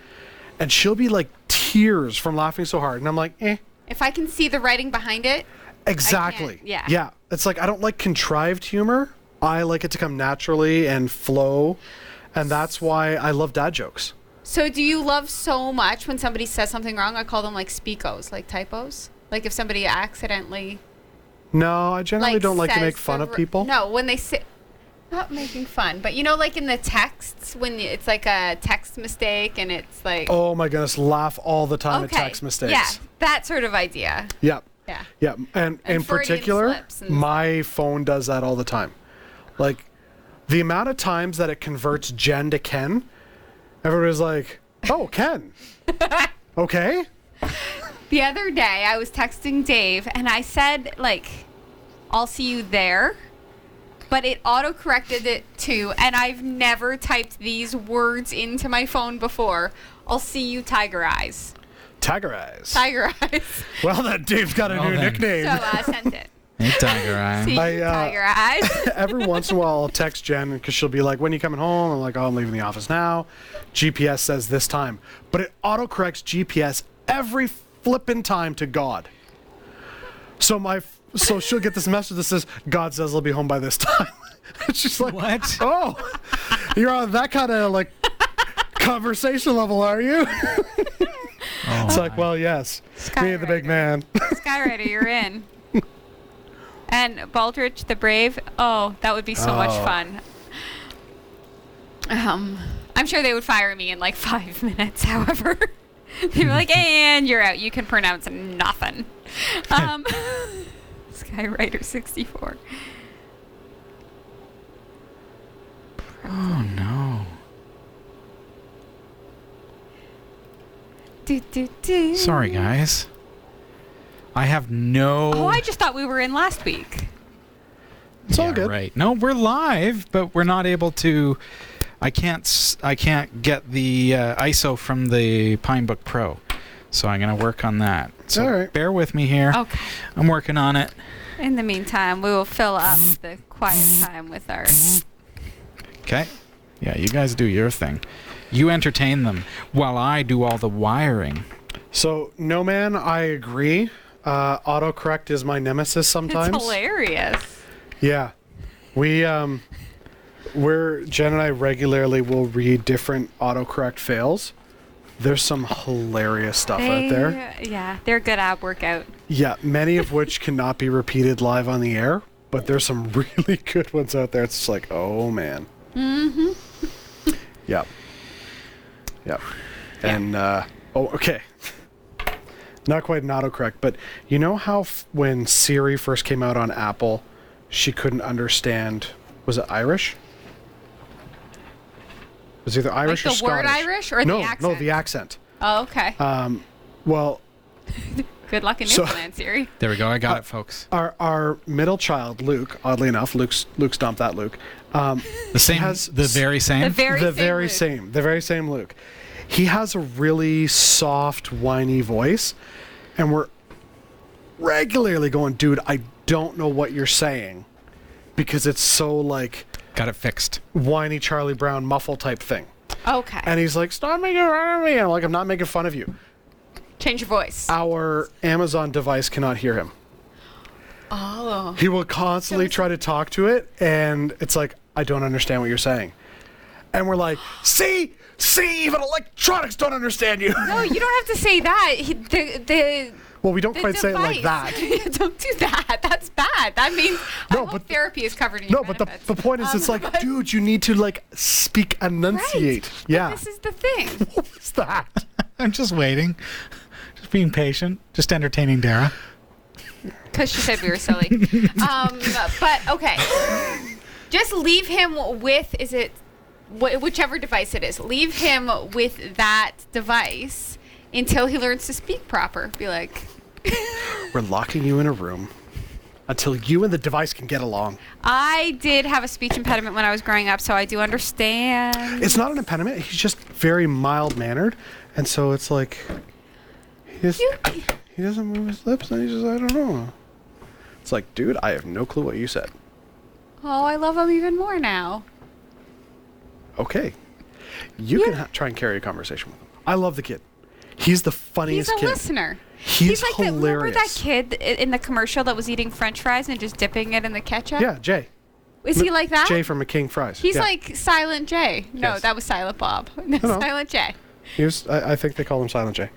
and she'll be like tears from laughing so hard. And I'm like, eh. If I can see the writing behind it, Exactly. yeah. Yeah. It's like I don't like contrived humor. I like it to come naturally and flow. And that's why I love dad jokes. So do you love so much when somebody says something wrong? I call them like speakos, like typos. Like if somebody accidentally No, I generally don't like to says make fun the of people. No, when they say, not making fun, but you know, like in the texts when it's like a text mistake and it's like, Oh my goodness, laugh all the time okay, at text mistakes. yeah, that sort of idea. Yep. Yeah. Yeah. And in Freudian particular, slips and my phone does that all the time. Like the amount of times that it converts Jen to Ken, everybody's like, oh, Ken. Okay. The other day, I was texting Dave, and I said, like, I'll see you there. But it auto-corrected it, too. And I've never typed these words into my phone before. I'll see you, Tiger Eyes. Tiger Eyes. Tiger Eyes. Well, then Dave's got a new So nickname. I sent it. Hey, Tiger Eye. See you, Tiger Eyes. Every once in a while, I'll text Jen because she'll be like, when are you coming home? I'm like, oh, I'm leaving the office now. GPS says this time. But it autocorrects GPS every flippin' time to God. So she'll get this message that says, God says I'll be home by this time. She's like, What? Oh, you're on that kind of like conversation level, are you? It's like, well, yes. Me and the big man. Skyrider, you're in. And Baldrich the Brave. Oh, that would be so much fun. I'm sure they would fire me in like 5 minutes, however. They'd be like, and you're out. You can pronounce nothing. Skyrider 64. Oh, no. Sorry, guys. I have no... Oh, I just thought we were in last week. It's all Yeah, good. Right. No, we're live, but we're not able to... I can't get the ISO from the Pinebook Pro, so I'm going to work on that. So All right. bear with me here. Okay. I'm working on it. In the meantime, we will fill up the quiet time with our... Okay? Yeah, you guys do your thing. You entertain them while I do all the wiring. So, no, man, I agree. Autocorrect is my nemesis sometimes. It's hilarious. Yeah. Jen and I regularly will read different autocorrect fails. There's some hilarious stuff out there. Yeah, they're a good ab workout. Yeah, many of which cannot be repeated live on the air, but there's some really good ones out there. It's just like, oh man. Mm-hmm. Yep. Yep. And okay. Not quite an autocorrect, but you know how when Siri first came out on Apple, she couldn't understand, was it Irish? It was either Irish Like or the word Scottish. Irish or the No, accent? the accent. Oh, okay. Well, Good luck in so- Newfoundland, Siri. There we go. I got it, folks. our middle child, Luke, oddly enough, Luke's dumped that Luke. The same, has the very same. The very the same very Luke. same, the very same Luke. He has a really soft, whiny voice, and we're regularly going, dude, I don't know what you're saying, because it's so like Got it fixed. whiny Charlie Brown muffle type thing. Okay. And he's like, stop making fun of me. And I'm like, I'm not making fun of you. Change your voice. Our Amazon device cannot hear him. Oh. He will constantly try to talk to it, and it's like, I don't understand what you're saying. And we're like, see, even electronics don't understand you. No, you don't have to say that. Well, we don't The quite say it like that. device. Don't do that. That's bad. That means No, I hope but- therapy is covered in No, your but benefits. the point is, it's like, dude, you need to like speak, enunciate. Right. Yeah. This is the thing. What's that? I'm just waiting. Just being patient. Just entertaining Dara. Because she said we were silly. But okay. Just leave him with, whichever device it is, leave him with that device until he learns to speak proper. Be like, We're locking you in a room until you and the device can get along. I did have a speech impediment when I was growing up, so I do understand. It's not an impediment. He's just very mild-mannered, and so it's like he doesn't move his lips, and he's just, I don't know. It's like, dude, I have no clue what you said. Oh, I love him even more now. Okay, you can try and carry a conversation with him. I love the kid. He's the funniest He's a kid. listener. He's like hilarious. remember that kid in the commercial that was eating French fries and just dipping it in the ketchup? Yeah, Jay. Is he like that? Jay from McKing Fries. He's Yeah. like Silent J. No, Yes. that was Silent Bob. No, no. Silent J. He was. I think they call him Silent J.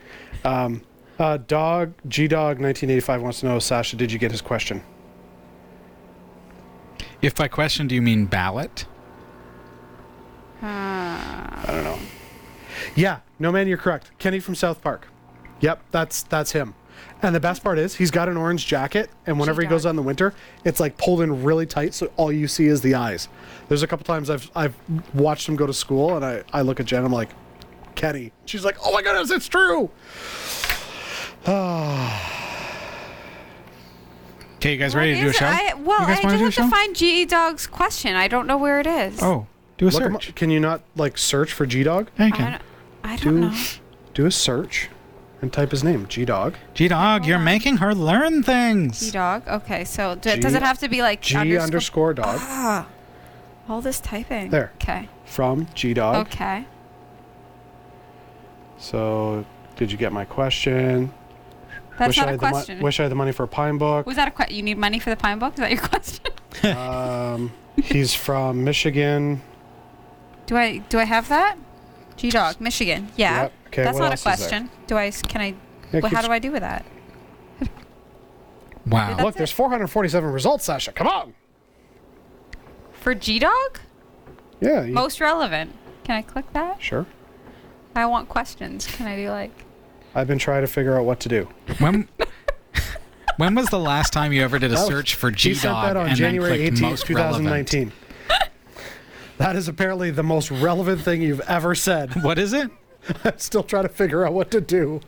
Dog G-Dog 1985 wants to know, Sasha, did you get his question? If by question do you mean ballot? I don't know. Yeah, no, man, you're correct. Kenny from South Park. Yep, that's him. And the best part is he's got an orange jacket, and whenever he goes out in the winter, it's like pulled in really tight, so all you see is the eyes. There's a couple times I've watched him go to school, and I look at Jen, I'm like, Kenny. She's like, oh my goodness, it's true. Okay, you guys ready to do a show? I You guys just wanna do a have to show? find G Dog's question. I don't know where it is. Oh, do a Look 'em search. up. Can you not like search for G Dog? Yeah, you I can. don't, I don't know. Do a search and type his name, G Dog. G-Dog, you're on. making her learn things. G Dog. Okay, so G- does it have to be like G underscore dog Ah, all this typing. There. Okay. from G Dog. Okay. So, did you get my question? That's not I a had the question. wish I had the money for a pine book. Was that a question? You need money for the pine book? Is that your question? He's from Michigan. Do I have that? G Dog, Michigan. Yeah. Yep. Okay, That's what not a else is there? question. Can I? Yeah, Well, how keep do I do with that? Wow. That's Look, there's 447 results, Sasha. Come on. For G Dog? Yeah. Most relevant. Can I click that? Sure. I want questions. Can I do like? I've been trying to figure out what to do. When was the last time you ever did a search for He sent G-Dog that on and January then clicked 18th, most relevant? 2019. That is apparently the most relevant thing you've ever said. What is it? I'm still trying to figure out what to do.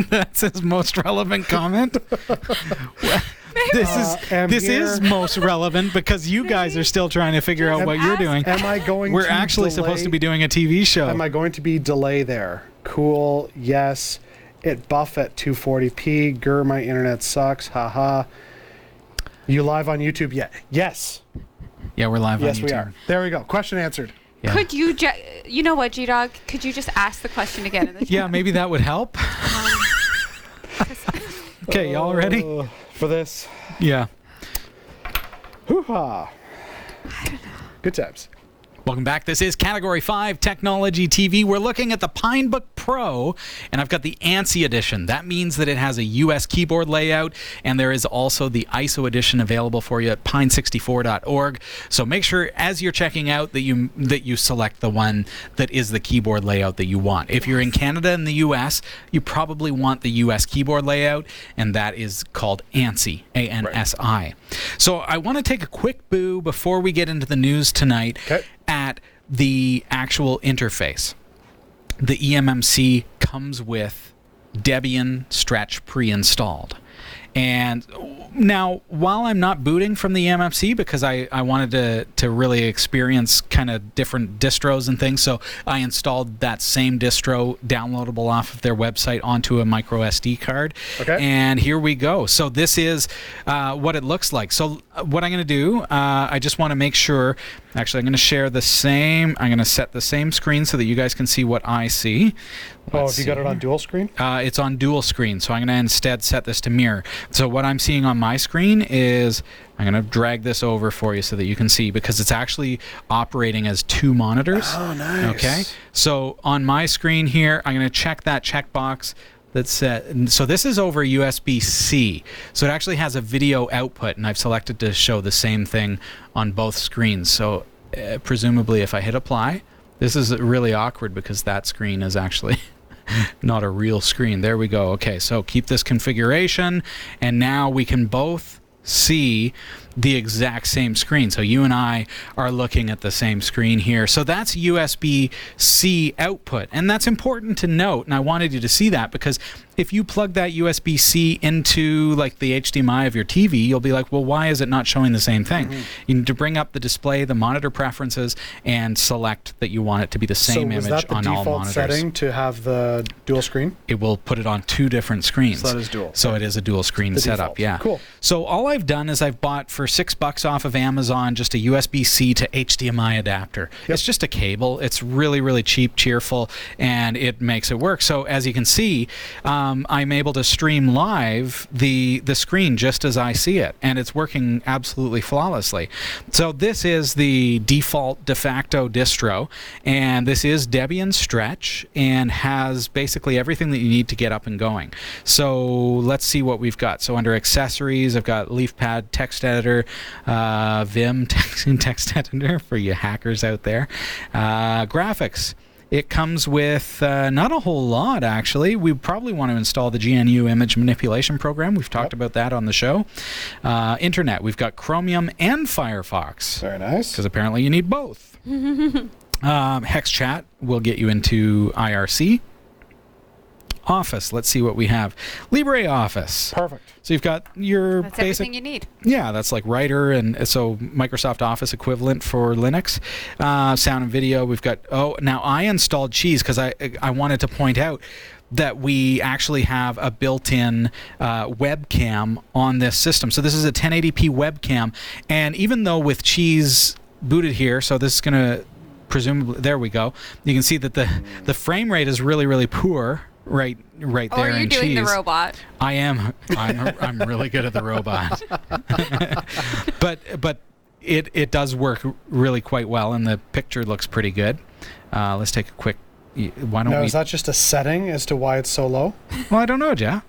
That's his most relevant comment. This is most relevant because you guys are still trying to figure out what you're doing. Am I going We're to actually delay? supposed to be doing a TV show. Am I going to be delay there? Cool. Yes. It buff at 240p. Grr, my internet sucks. Haha. You live on YouTube yet? Yes. Yeah, we're live on Yes, YouTube. we are. There we go. Question answered. Yeah. Could you? You know what, G Dog? Could you just ask the question again in the chat? Yeah, maybe that would help. Okay, y'all ready? For this? Yeah. Hoo-ha. Good times. Welcome back. This is Category 5 Technology TV. We're looking at the Pinebook Pro, and I've got the ANSI edition. That means that it has a US keyboard layout, and there is also the ISO edition available for you at pine64.org. So make sure as you're checking out that you select the one that is the keyboard layout that you want. If you're in Canada and the US, you probably want the US keyboard layout, and that is called ANSI, A-N-S-I. So I want to take a quick boo before we get into the news tonight. Okay. At the actual interface. The eMMC comes with Debian Stretch pre-installed. And now, while I'm not booting from the eMMC because I wanted to really experience kind of different distros and things, so I installed that same distro downloadable off of their website onto a micro SD card. Okay. And here we go. So this is what it looks like. So what I'm going to do, I just want to make sure, actually I'm going to share the same, I'm going to set the same screen so that you guys can see what I see. If you got it on dual screen? It's on dual screen, so I'm going to instead set this to mirror. So what I'm seeing on my screen is, I'm going to drag this over for you so that you can see, because it's actually operating as two monitors. Oh, nice. Okay, so on my screen here, I'm going to check that checkbox. So this is over USB-C. So it actually has a video output, and I've selected to show the same thing on both screens. So presumably if I hit apply, this is really awkward because that screen is actually not a real screen. There we go. Okay, so keep this configuration, and now we can both see the exact same screen. So you and I are looking at the same screen here. So that's USB-C output, and that's important to note, and I wanted you to see that because if you plug that USB-C into like the HDMI of your TV, you'll be like, well, why is it not showing the same thing? Mm-hmm. You need to bring up the display, the monitor preferences, and select that you want it to be the same So was image that the on all default monitors. setting to have the dual screen? It will put it on two different screens. So that is dual. So it is a dual screen The setup. default. Yeah. Cool. So all I've done is I've bought for $6 off of Amazon just a USB-C to HDMI adapter. Yep. It's just a cable. It's really, really cheap, cheerful, and it makes it work. So as you can see, I'm able to stream live the screen just as I see it, and it's working absolutely flawlessly. So this is the default de facto distro, and this is Debian Stretch, and has basically everything that you need to get up and going. So let's see what we've got. So under accessories, I've got LeafPad text editor, Vim text editor for you hackers out there, graphics. It comes with not a whole lot, actually. We probably want to install the GNU image manipulation program. We've talked about that on the show. Internet, we've got Chromium and Firefox. Very nice. Because apparently you need both. Hex Chat will get you into IRC. Office. Let's see what we have. LibreOffice. Perfect. So you've got your That's basic. everything you need. Yeah, that's like Writer, and so Microsoft Office equivalent for Linux. Sound and video. We've got. Oh, now I installed Cheese because I wanted to point out that we actually have a built-in webcam on this system. So this is a 1080p webcam, and even though with Cheese booted here, so this is going to presumably, there we go. You can see that the frame rate is really, really poor right there Or are you in doing Cheese. the robot? I am. I'm really good at the robot. but it does work really quite well, and the picture looks pretty good. Let's take a quick. Why don't Now, we? is that just a setting as to why it's so low? Well, I don't know, Jeff.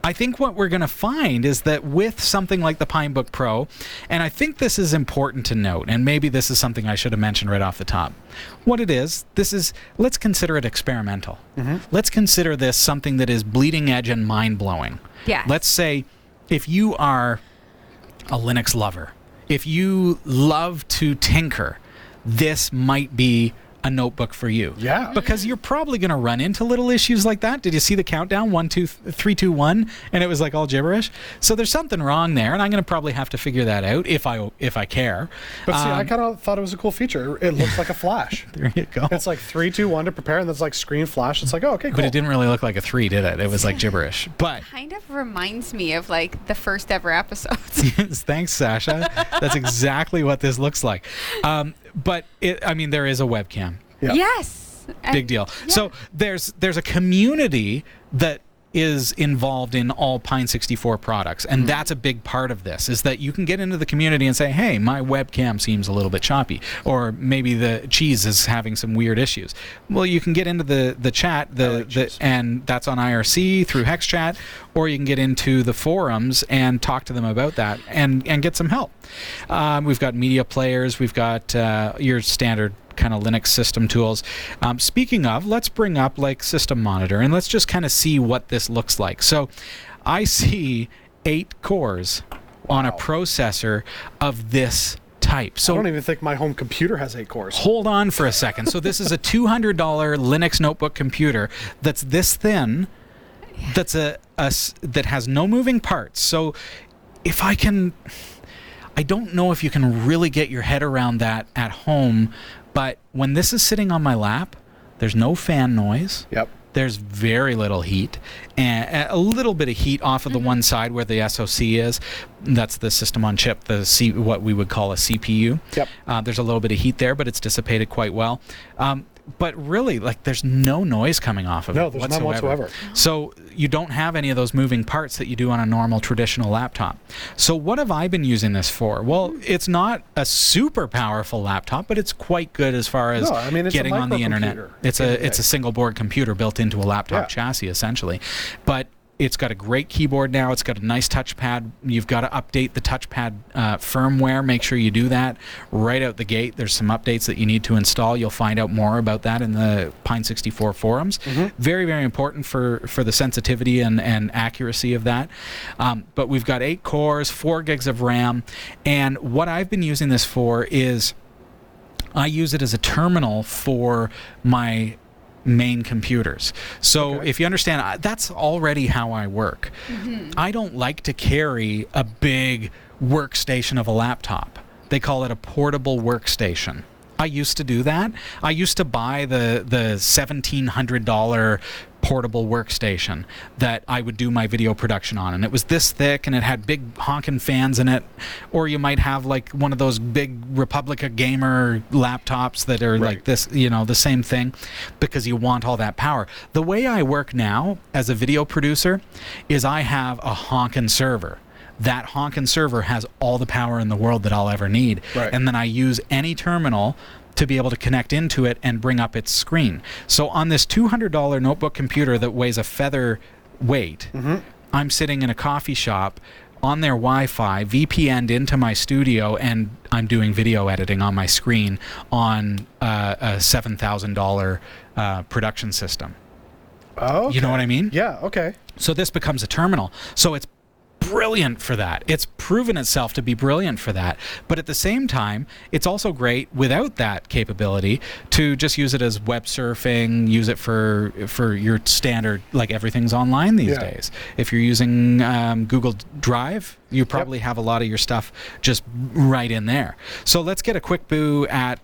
I think what we're going to find is that with something like the Pinebook Pro, and I think this is important to note, and maybe this is something I should have mentioned right off the top. What it is, let's consider it experimental. Let's consider this something that is bleeding edge and mind-blowing. Yeah. Let's say if you are a Linux lover, if you love to tinker, this might be a notebook for you. Yeah. Because you're probably going to run into little issues like that. Did you see the countdown? 1, 2, 3, 2, 1, and it was like all gibberish. So there's something wrong there, and I'm going to probably have to figure that out if I care. But see, I kind of thought it was a cool feature. It looks like a flash. There you go. It's like 3, 2, 1 to prepare, and that's like screen flash. It's like, oh, okay, cool. But it didn't really look like a 3, did it? It was like gibberish. But Kind of reminds me of like the first ever episodes. thanks, Sasha. That's exactly what this looks like. But there is a webcam. Yeah. Yes. Big deal. Yeah. So there's a community that is involved in all Pine 64 products, and that's a big part of this, is that you can get into the community and say, hey, my webcam seems a little bit choppy, or maybe the Cheese is having some weird issues. Well, you can get into the chat, and that's on IRC through HexChat, or you can get into the forums and talk to them about that and get some help. We've got media players, we've got your standard kind of Linux system tools. Speaking of, let's bring up like System Monitor, and let's just kind of see what this looks like. So I see 8 cores on a processor of this type. So I don't even think my home computer has 8 cores. hold on for a second. So this is a $200 Linux notebook computer that's this thin, that's that has no moving parts. So if I don't know if you can really get your head around that at home, but when this is sitting on my lap, there's no fan noise. Yep. There's very little heat, and a little bit of heat off of the one side where the SoC is. That's the system on chip, what we would call a CPU. Yep. There's a little bit of heat there, but it's dissipated quite well. But really, like, there's no noise coming off of it. No, there's none whatsoever. So you don't have any of those moving parts that you do on a normal traditional laptop. So what have I been using this for? Well, it's not a super powerful laptop, but it's quite good as far as it's getting a on the internet. microcomputer. It's a single board computer built into a laptop chassis, essentially. But it's got a great keyboard now. It's got a nice touchpad. You've got to update the touchpad firmware. Make sure you do that right out the gate. There's some updates that you need to install. You'll find out more about that in the Pine 64 forums. Very, very important for the sensitivity and accuracy of that. But we've got 8 cores, 4 gigs of RAM. And what I've been using this for is I use it as a terminal for my main computers. So if you understand, that's already how I work. I don't like to carry a big workstation of a laptop. They call it a portable workstation. I used to do that. I used to buy the $1,700 portable workstation that I would do my video production on, and it was this thick and it had big honking fans in it. Or you might have like one of those big Republica Gamer laptops that are like this, the same thing, because you want all that power. The way I work now as a video producer is I have a honking server. That honkin' server has all the power in the world that I'll ever need. And then I use any terminal to be able to connect into it and bring up its screen. So on this $200 notebook computer that weighs a feather weight, I'm sitting in a coffee shop on their Wi-Fi, VPN'd into my studio, and I'm doing video editing on my screen on a $7,000 production system. Oh, okay. You know what I mean? Yeah, okay. So this becomes a terminal. So it's brilliant for that. It's proven itself to be brilliant for that. But at the same time, it's also great without that capability to just use it as web surfing, use it for your standard, like everything's online these days. If you're using Google Drive, you probably have a lot of your stuff just right in there. So let's get a quick boo at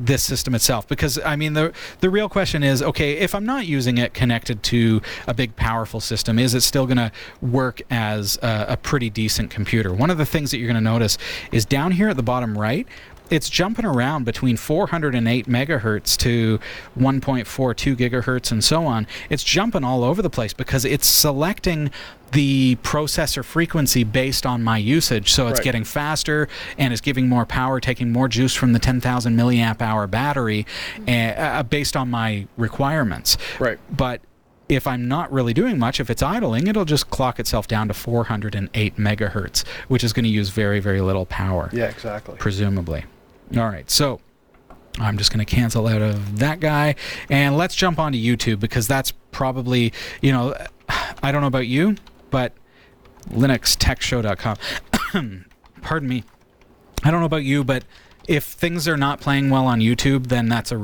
this system itself, because I mean the real question is, okay, if I'm not using it connected to a big powerful system, is it still going to work as a pretty decent computer? One of the things that you're going to notice is down here at the bottom right, it's jumping around between 408 megahertz to 1.42 gigahertz and so on. It's jumping all over the place because it's selecting the processor frequency based on my usage. So it's getting faster and it's giving more power, taking more juice from the 10,000 milliamp hour battery based on my requirements. Right. But if I'm not really doing much, if it's idling, it'll just clock itself down to 408 megahertz, which is going to use very, very little power. Yeah, exactly. Presumably. All right, so I'm just going to cancel out of that guy, and let's jump onto YouTube, because that's probably, you know, I don't know about you, but linuxtechshow.com. Pardon me. I don't know about you, but if things are not playing well on YouTube, then that's a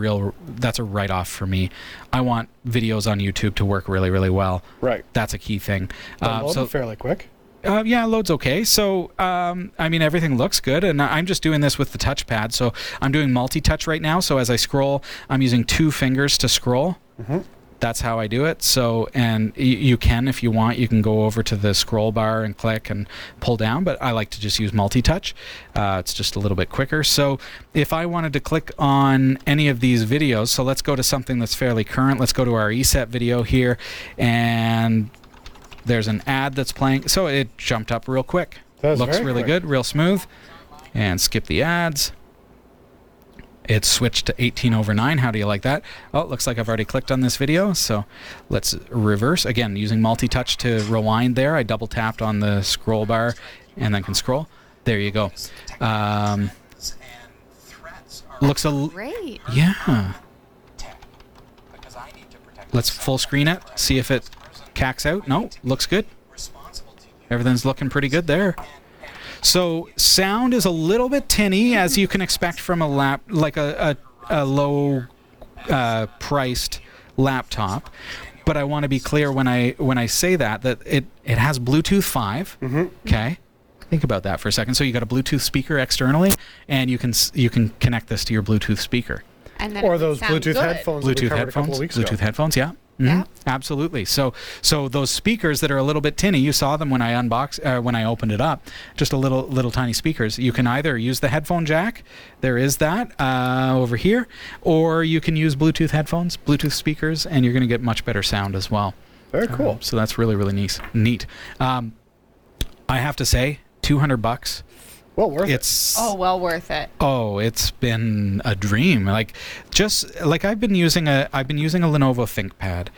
write-off for me. I want videos on YouTube to work really, really well. Right. That's a key thing. So fairly quick. Yeah, load's okay. So, I mean, everything looks good, and I'm just doing this with the touchpad. So I'm doing multi-touch right now. So as I scroll, I'm using 2 fingers to scroll. Mm-hmm. That's how I do it. So, and you can, if you want, you can go over to the scroll bar and click and pull down, but I like to just use multi-touch. It's just a little bit quicker. So if I wanted to click on any of these videos, so let's go to something that's fairly current. Let's go to our ESET video here, and there's an ad that's playing. So it jumped up real quick. Looks really good, real smooth. And skip the ads. It's switched to 18/9. How do you like that? Oh, it looks like I've already clicked on this video. So let's reverse. Again, using multi-touch to rewind there. I double tapped on the scroll bar and then can scroll. There you go. Looks great. Yeah. Let's full screen it. See if it cacks out. No, looks good. Everything's looking pretty good there. So sound is a little bit tinny, as you can expect from a low priced laptop. But I want to be clear when I say that it has Bluetooth 5. Mm-hmm. Okay. Think about that for a second. So you got a Bluetooth speaker externally, and you can connect this to your Bluetooth speaker. And then or those Bluetooth headphones. Bluetooth headphones, yeah. Mm-hmm. Yeah, absolutely. So those speakers that are a little bit tinny, you saw them when I when I opened it up. Just a little tiny speakers. You can either use the headphone jack. There is that over here, or you can use Bluetooth headphones, Bluetooth speakers, and you're going to get much better sound as well. Very cool. So that's really, really neat. I have to say, $200. Well worth it. Well worth it. Oh, it's been a dream. I've been using a Lenovo ThinkPad,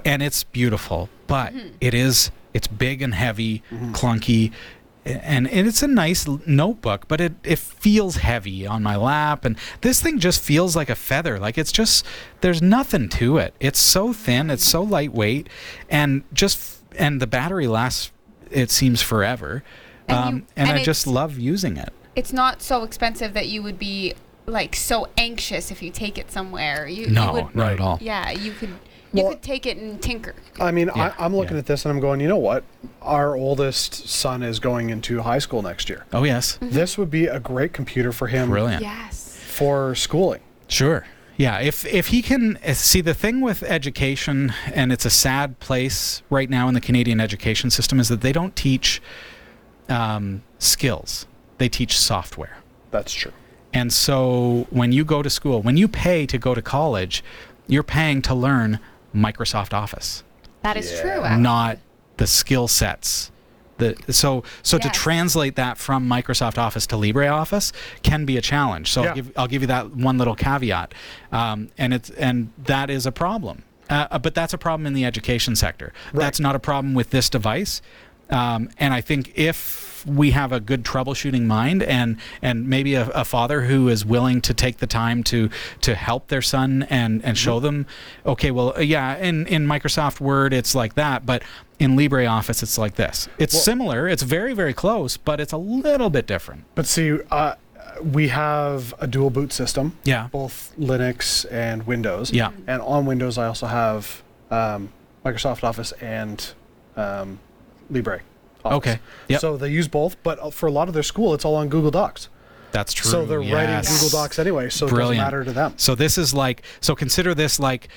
and it's beautiful, but it's big and heavy, clunky, and it's a nice notebook, but it feels heavy on my lap, and this thing just feels like a feather. Like it's just, there's nothing to it. It's so thin, it's so lightweight, and the battery lasts, it seems, forever. And I just love using it. It's not so expensive that you would be like so anxious if you take it somewhere. Not at all. Yeah, you could take it and tinker. I mean, I'm looking at this and I'm going, you know what? Our oldest son is going into high school next year. Oh, yes. Mm-hmm. This would be a great computer for him. Brilliant. Yes. For schooling. Sure. Yeah, if he can see, the thing with education, and it's a sad place right now in the Canadian education system, is that they don't teach skills. They teach software. That's true. And so when you go to school, when you pay to go to college, you're paying to learn Microsoft Office. That is true, actually. Not the skill sets. So to translate that from Microsoft Office to LibreOffice can be a challenge. So I'll give you that one little caveat, and that is a problem. But that's a problem in the education sector. Right. That's not a problem with this device. And I think if we have a good troubleshooting mind and maybe a father who is willing to take the time to help their son and show them, okay, well, in Microsoft Word it's like that, but in LibreOffice, it's like this. It's similar. It's very, very close, but it's a little bit different. But see, we have a dual boot system. Yeah. Both Linux and Windows. Yeah. And on Windows, I also have Microsoft Office and LibreOffice. Okay. Yep. So they use both, but for a lot of their school, it's all on Google Docs. That's true. So they're writing Google Docs anyway, so it doesn't matter to them. So this is like, so consider this like,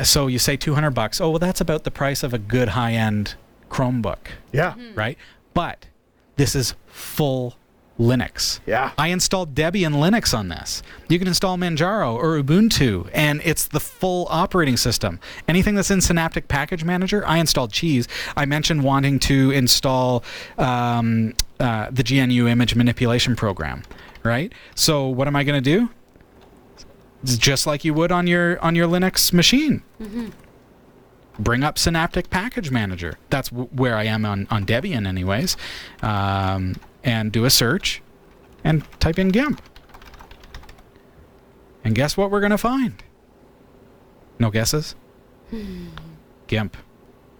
so you say $200. Oh, well, that's about the price of a good high-end Chromebook. Yeah. Right? But this is full Linux. Yeah. I installed Debian Linux on this. You can install Manjaro or Ubuntu, and it's the full operating system. Anything that's in Synaptic Package Manager, I installed Cheese. I mentioned wanting to install the GNU image manipulation program, right? So what am I going to do? It's just like you would on your Linux machine. Mm-hmm. Bring up Synaptic Package Manager. That's where I am on Debian anyways. And do a search and type in GIMP. And guess what we're going to find? No guesses? GIMP.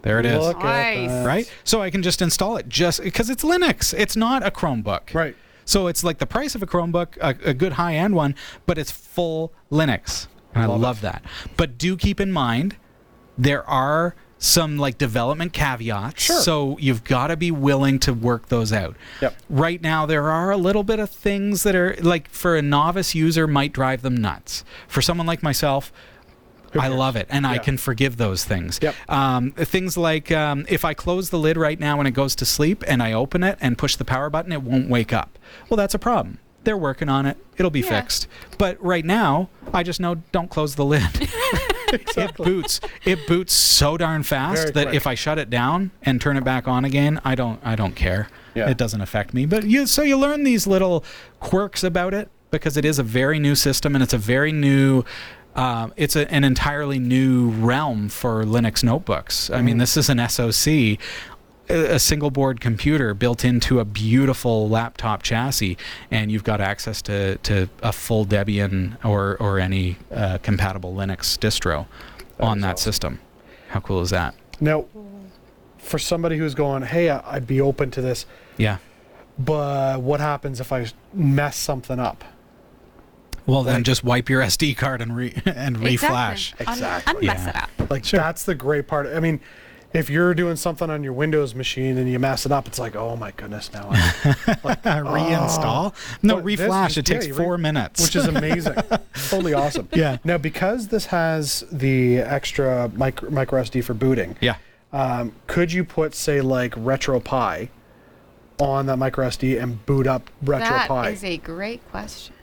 There it is. Look at Nice. that. Right? So I can just install it just because it's Linux. It's not a Chromebook. Right. So it's like the price of a Chromebook, a good high-end one, but it's full Linux. And I love that. But do keep in mind, there are some like development caveats. Sure. So you've got to be willing to work those out. Yep. Right now, there are a little bit of things that are like for a novice user might drive them nuts. For someone like myself, I love it, and I can forgive those things. Yep. Things like if I close the lid right now when it goes to sleep and I open it and push the power button, it won't wake up. Well, that's a problem. They're working on it. It'll be fixed. But right now, I just know don't close the lid. Exactly. It boots so darn fast Very that quick. if I shut it down and turn it back on again, I don't care. Yeah. It doesn't affect me. But you learn these little quirks about it because it is a very new system and it's a very new it's an entirely new realm for Linux notebooks. I mean, this is an SoC, a single board computer built into a beautiful laptop chassis, and you've got access to a full Debian or any compatible Linux distro on that system. How cool is that? Now, for somebody who's going, hey, I'd be open to this, Yeah. but what happens if I mess something up? Well, then just wipe your SD card and reflash. Exactly. Unmess it up. Like, that's the great part. I mean, if you're doing something on your Windows machine and you mess it up, it's like, oh my goodness, now Reinstall? No, But this reflash. is- It takes you 4 minutes. which is amazing. Totally awesome. Yeah. Now, because this has the extra micro SD for booting, Yeah. could you put, say, like RetroPie on that micro SD and boot up RetroPie? That is a great question.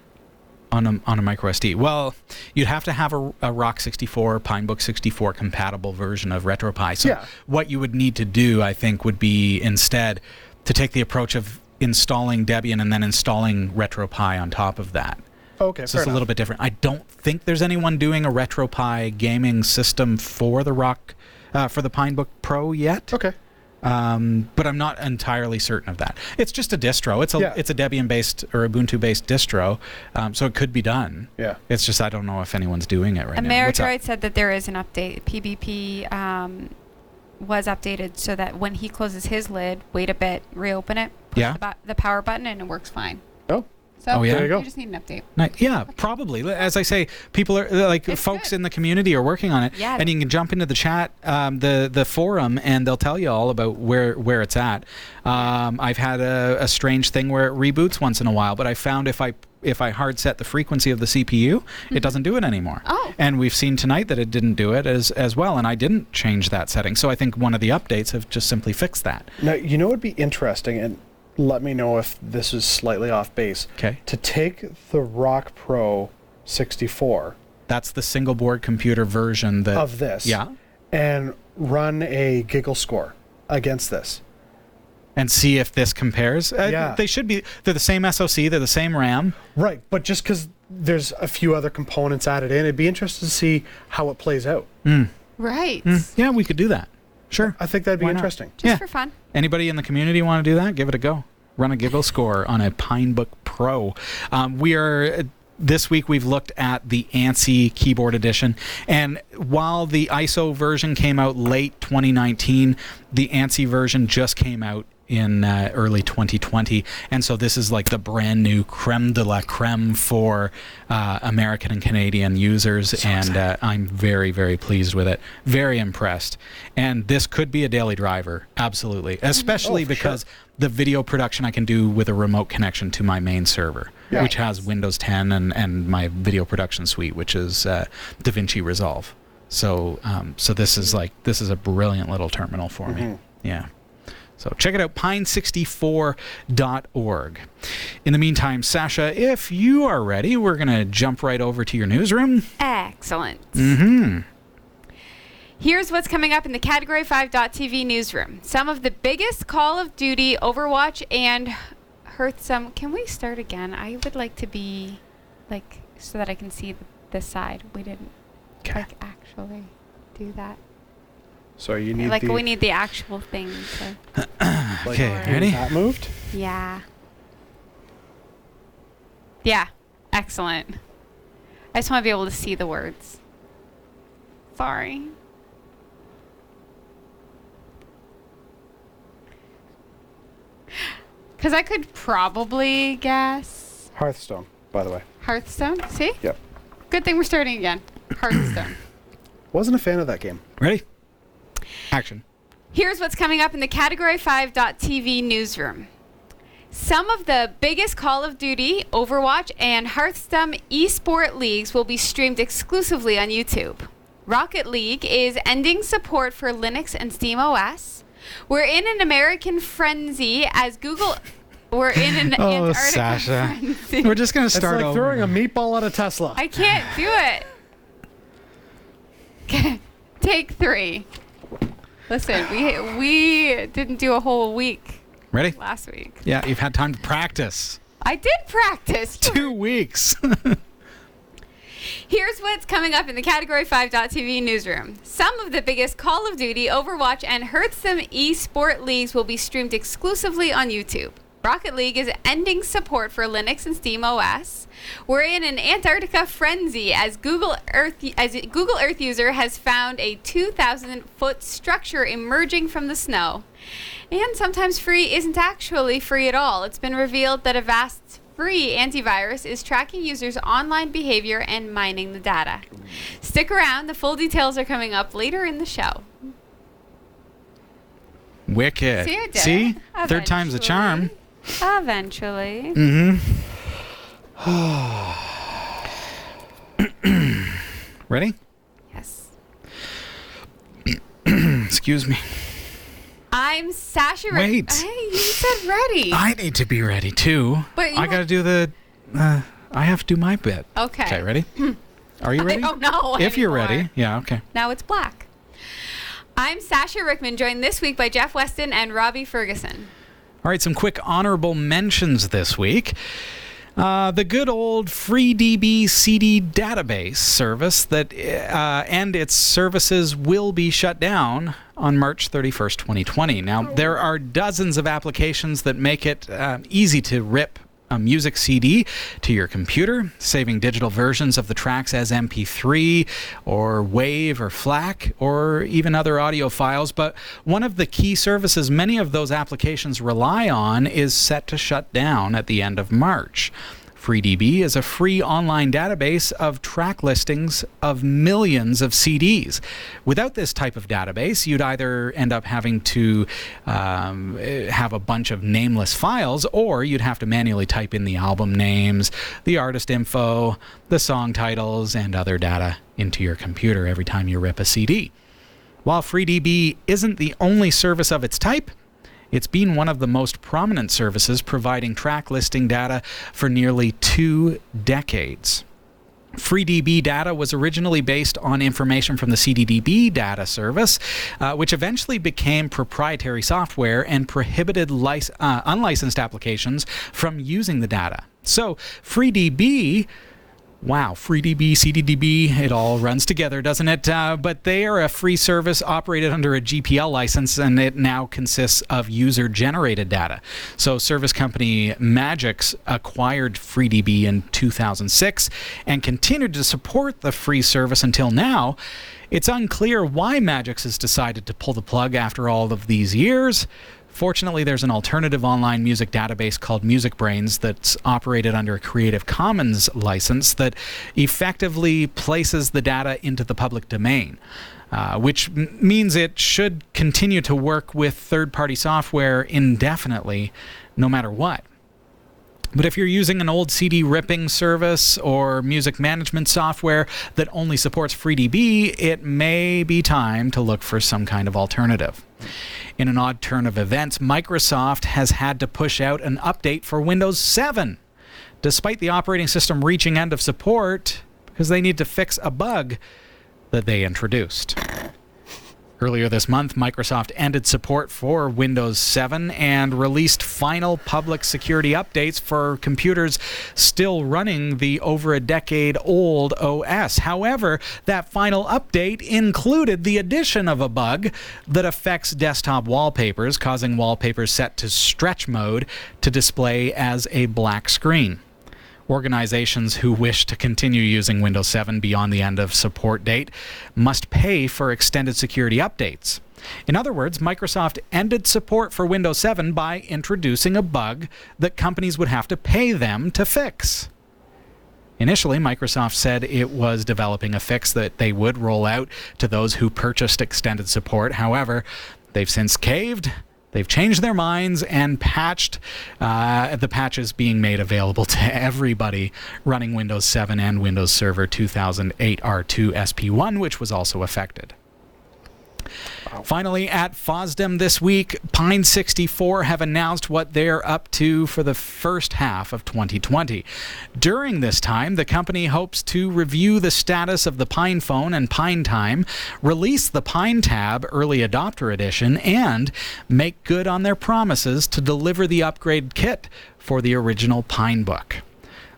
On a micro SD. Well, you'd have to have a Rock 64, Pinebook 64 compatible version of RetroPie. So Yeah. what you would need to do, I think, would be instead to take the approach of installing Debian and then installing RetroPie on top of that. Okay, So fair it's a little bit different. I don't think there's anyone doing a RetroPie gaming system for the for the Pinebook Pro yet. Okay. But I'm not entirely certain of that. It's just a distro. It's a Debian-based or Ubuntu-based distro, so it could be done. Yeah. It's just I don't know if anyone's doing it right now. What's up? Ameridroid said that there is an update. PBP was updated so that when he closes his lid, wait a bit, reopen it, push Yeah. the power button, and it works fine. Oh. So Oh, yeah? There you go. you just need an update. Yeah, probably. As I say, people are like It's folks good. in the community are working on it, Yeah. and you can jump into the chat, the forum, and they'll tell you all about where it's at. I've had a strange thing where it reboots once in a while, but I found if I hard set the frequency of the CPU, it doesn't do it anymore. Oh. And we've seen tonight that it didn't do it as well, and I didn't change that setting. So I think one of the updates have just simply fixed that. Now, you know what would be interesting, and let me know if this is slightly off base. Okay. To take the Rock Pro 64 That's the single board computer version that of this Yeah. and run a giggle score against this. And see if this compares. Yeah. They should be. They're the same SoC. They're the same RAM. Right, but just because there's a few other components added in, it'd be interesting to see how it plays out. Right. Yeah, we could do that. Sure. I think that'd be Why not? interesting. Just Yeah. for fun. Anybody in the community want to do that? Give it a go. Run a giggle score on a Pinebook Pro. We are This week we've looked at the ANSI Keyboard Edition, and while the ISO version came out late 2019, the ANSI version just came out in early 2020, and so this is like the brand new creme de la creme for American and Canadian users, and I'm very, very pleased with it. Very impressed. And this could be a daily driver, absolutely, especially because the video production I can do with a remote connection to my main server, which has Windows 10 and my video production suite, which is DaVinci Resolve. So this is a brilliant little terminal for me. Yeah. So check it out, pine64.org. In the meantime, Sasha, if you are ready, we're going to jump right over to your newsroom. Excellent. Mm-hmm. Here's what's coming up in the Category5.tv newsroom. Some of the biggest Call of Duty, Overwatch, and Hearthstone. Can we start again? I would like to be, so that I can see this side. We didn't, actually do that. So you need we need the actual thing to... Okay, ready? That moved? Yeah. Yeah. Excellent. I just want to be able to see the words. Sorry. Because I could probably guess... Hearthstone, by the way. Hearthstone? See? Yep. Good thing we're starting again. Hearthstone. Wasn't a fan of that game. Ready? Action. Here's what's coming up in the Category5.tv newsroom. Some of the biggest Call of Duty, Overwatch, and Hearthstone esport leagues will be streamed exclusively on YouTube. Rocket League is ending support for Linux and Steam OS. We're in an American frenzy as Google... We're in an Antarctica Sasha. frenzy. We're just going to It's start like over. throwing a meatball at a Tesla. I can't do it. Okay. Take 3. Listen, we didn't do a whole week Ready? last week. Yeah, you've had time to practice. I did practice. 2 weeks. Here's what's coming up in the Category5.tv newsroom. Some of the biggest Call of Duty, Overwatch, and Hearthstone esport leagues will be streamed exclusively on YouTube. Rocket League is ending support for Linux and Steam OS. We're in an Antarctica frenzy as Google Earth user has found a 2,000-foot structure emerging from the snow. And sometimes free isn't actually free at all. It's been revealed that a vast free antivirus is tracking users' online behavior and mining the data. Stick around. The full details are coming up later in the show. Wicked. See, I did See? it. Third time's the charm. Eventually. Ready? Yes. Excuse me. I'm Sasha. Wait. Hey, you said ready. I need to be ready too. But you I got to do the... I have to do my bit. Okay. Okay, ready? Are you ready? I don't know If you're anymore. ready. Yeah, okay. Now it's black. I'm Sasha Rickman, joined this week by Jeff Weston and Robbie Ferguson. All right, some quick honorable mentions this week. The good old FreeDB CD database service that and its services will be shut down on March 31st, 2020. Now, there are dozens of applications that make it easy to rip a music CD to your computer, saving digital versions of the tracks as MP3 or WAV or FLAC or even other audio files. But one of the key services many of those applications rely on is set to shut down at the end of March. FreeDB is a free online database of track listings of millions of CDs. Without this type of database, you'd either end up having to have a bunch of nameless files, or you'd have to manually type in the album names, the artist info, the song titles, and other data into your computer every time you rip a CD. While FreeDB isn't the only service of its type, it's been one of the most prominent services providing track listing data for nearly 2 decades. FreeDB data was originally based on information from the CDDB data service, which eventually became proprietary software and prohibited unlicensed applications from using the data. So FreeDB Wow, FreeDB, CDDB, it all runs together, doesn't it? But they are a free service operated under a GPL license, and it now consists of user-generated data. So service company Magix acquired FreeDB in 2006 and continued to support the free service until now. It's unclear why Magix has decided to pull the plug after all of these years. Fortunately, there's an alternative online music database called MusicBrainz that's operated under a Creative Commons license that effectively places the data into the public domain, which means it should continue to work with third-party software indefinitely, no matter what. But if you're using an old CD ripping service or music management software that only supports FreeDB, it may be time to look for some kind of alternative. In an odd turn of events, Microsoft has had to push out an update for Windows 7, despite the operating system reaching end of support, because they need to fix a bug that they introduced. Earlier this month, Microsoft ended support for Windows 7 and released final public security updates for computers still running the over a decade-old OS. However, that final update included the addition of a bug that affects desktop wallpapers, causing wallpapers set to stretch mode to display as a black screen. Organizations who wish to continue using Windows 7 beyond the end of support date must pay for extended security updates. In other words, Microsoft ended support for Windows 7 by introducing a bug that companies would have to pay them to fix. Initially, Microsoft said it was developing a fix that they would roll out to those who purchased extended support. However, they've since caved. They've changed their minds and patched the patches being made available to everybody running Windows 7 and Windows Server 2008 R2 SP1, which was also affected. Wow. Finally, at FOSDEM this week, Pine64 have announced what they're up to for the first half of 2020. During this time, the company hopes to review the status of the Pine Phone and Pine Time, release the Pine Tab Early Adopter Edition, and make good on their promises to deliver the upgrade kit for the original Pine Book.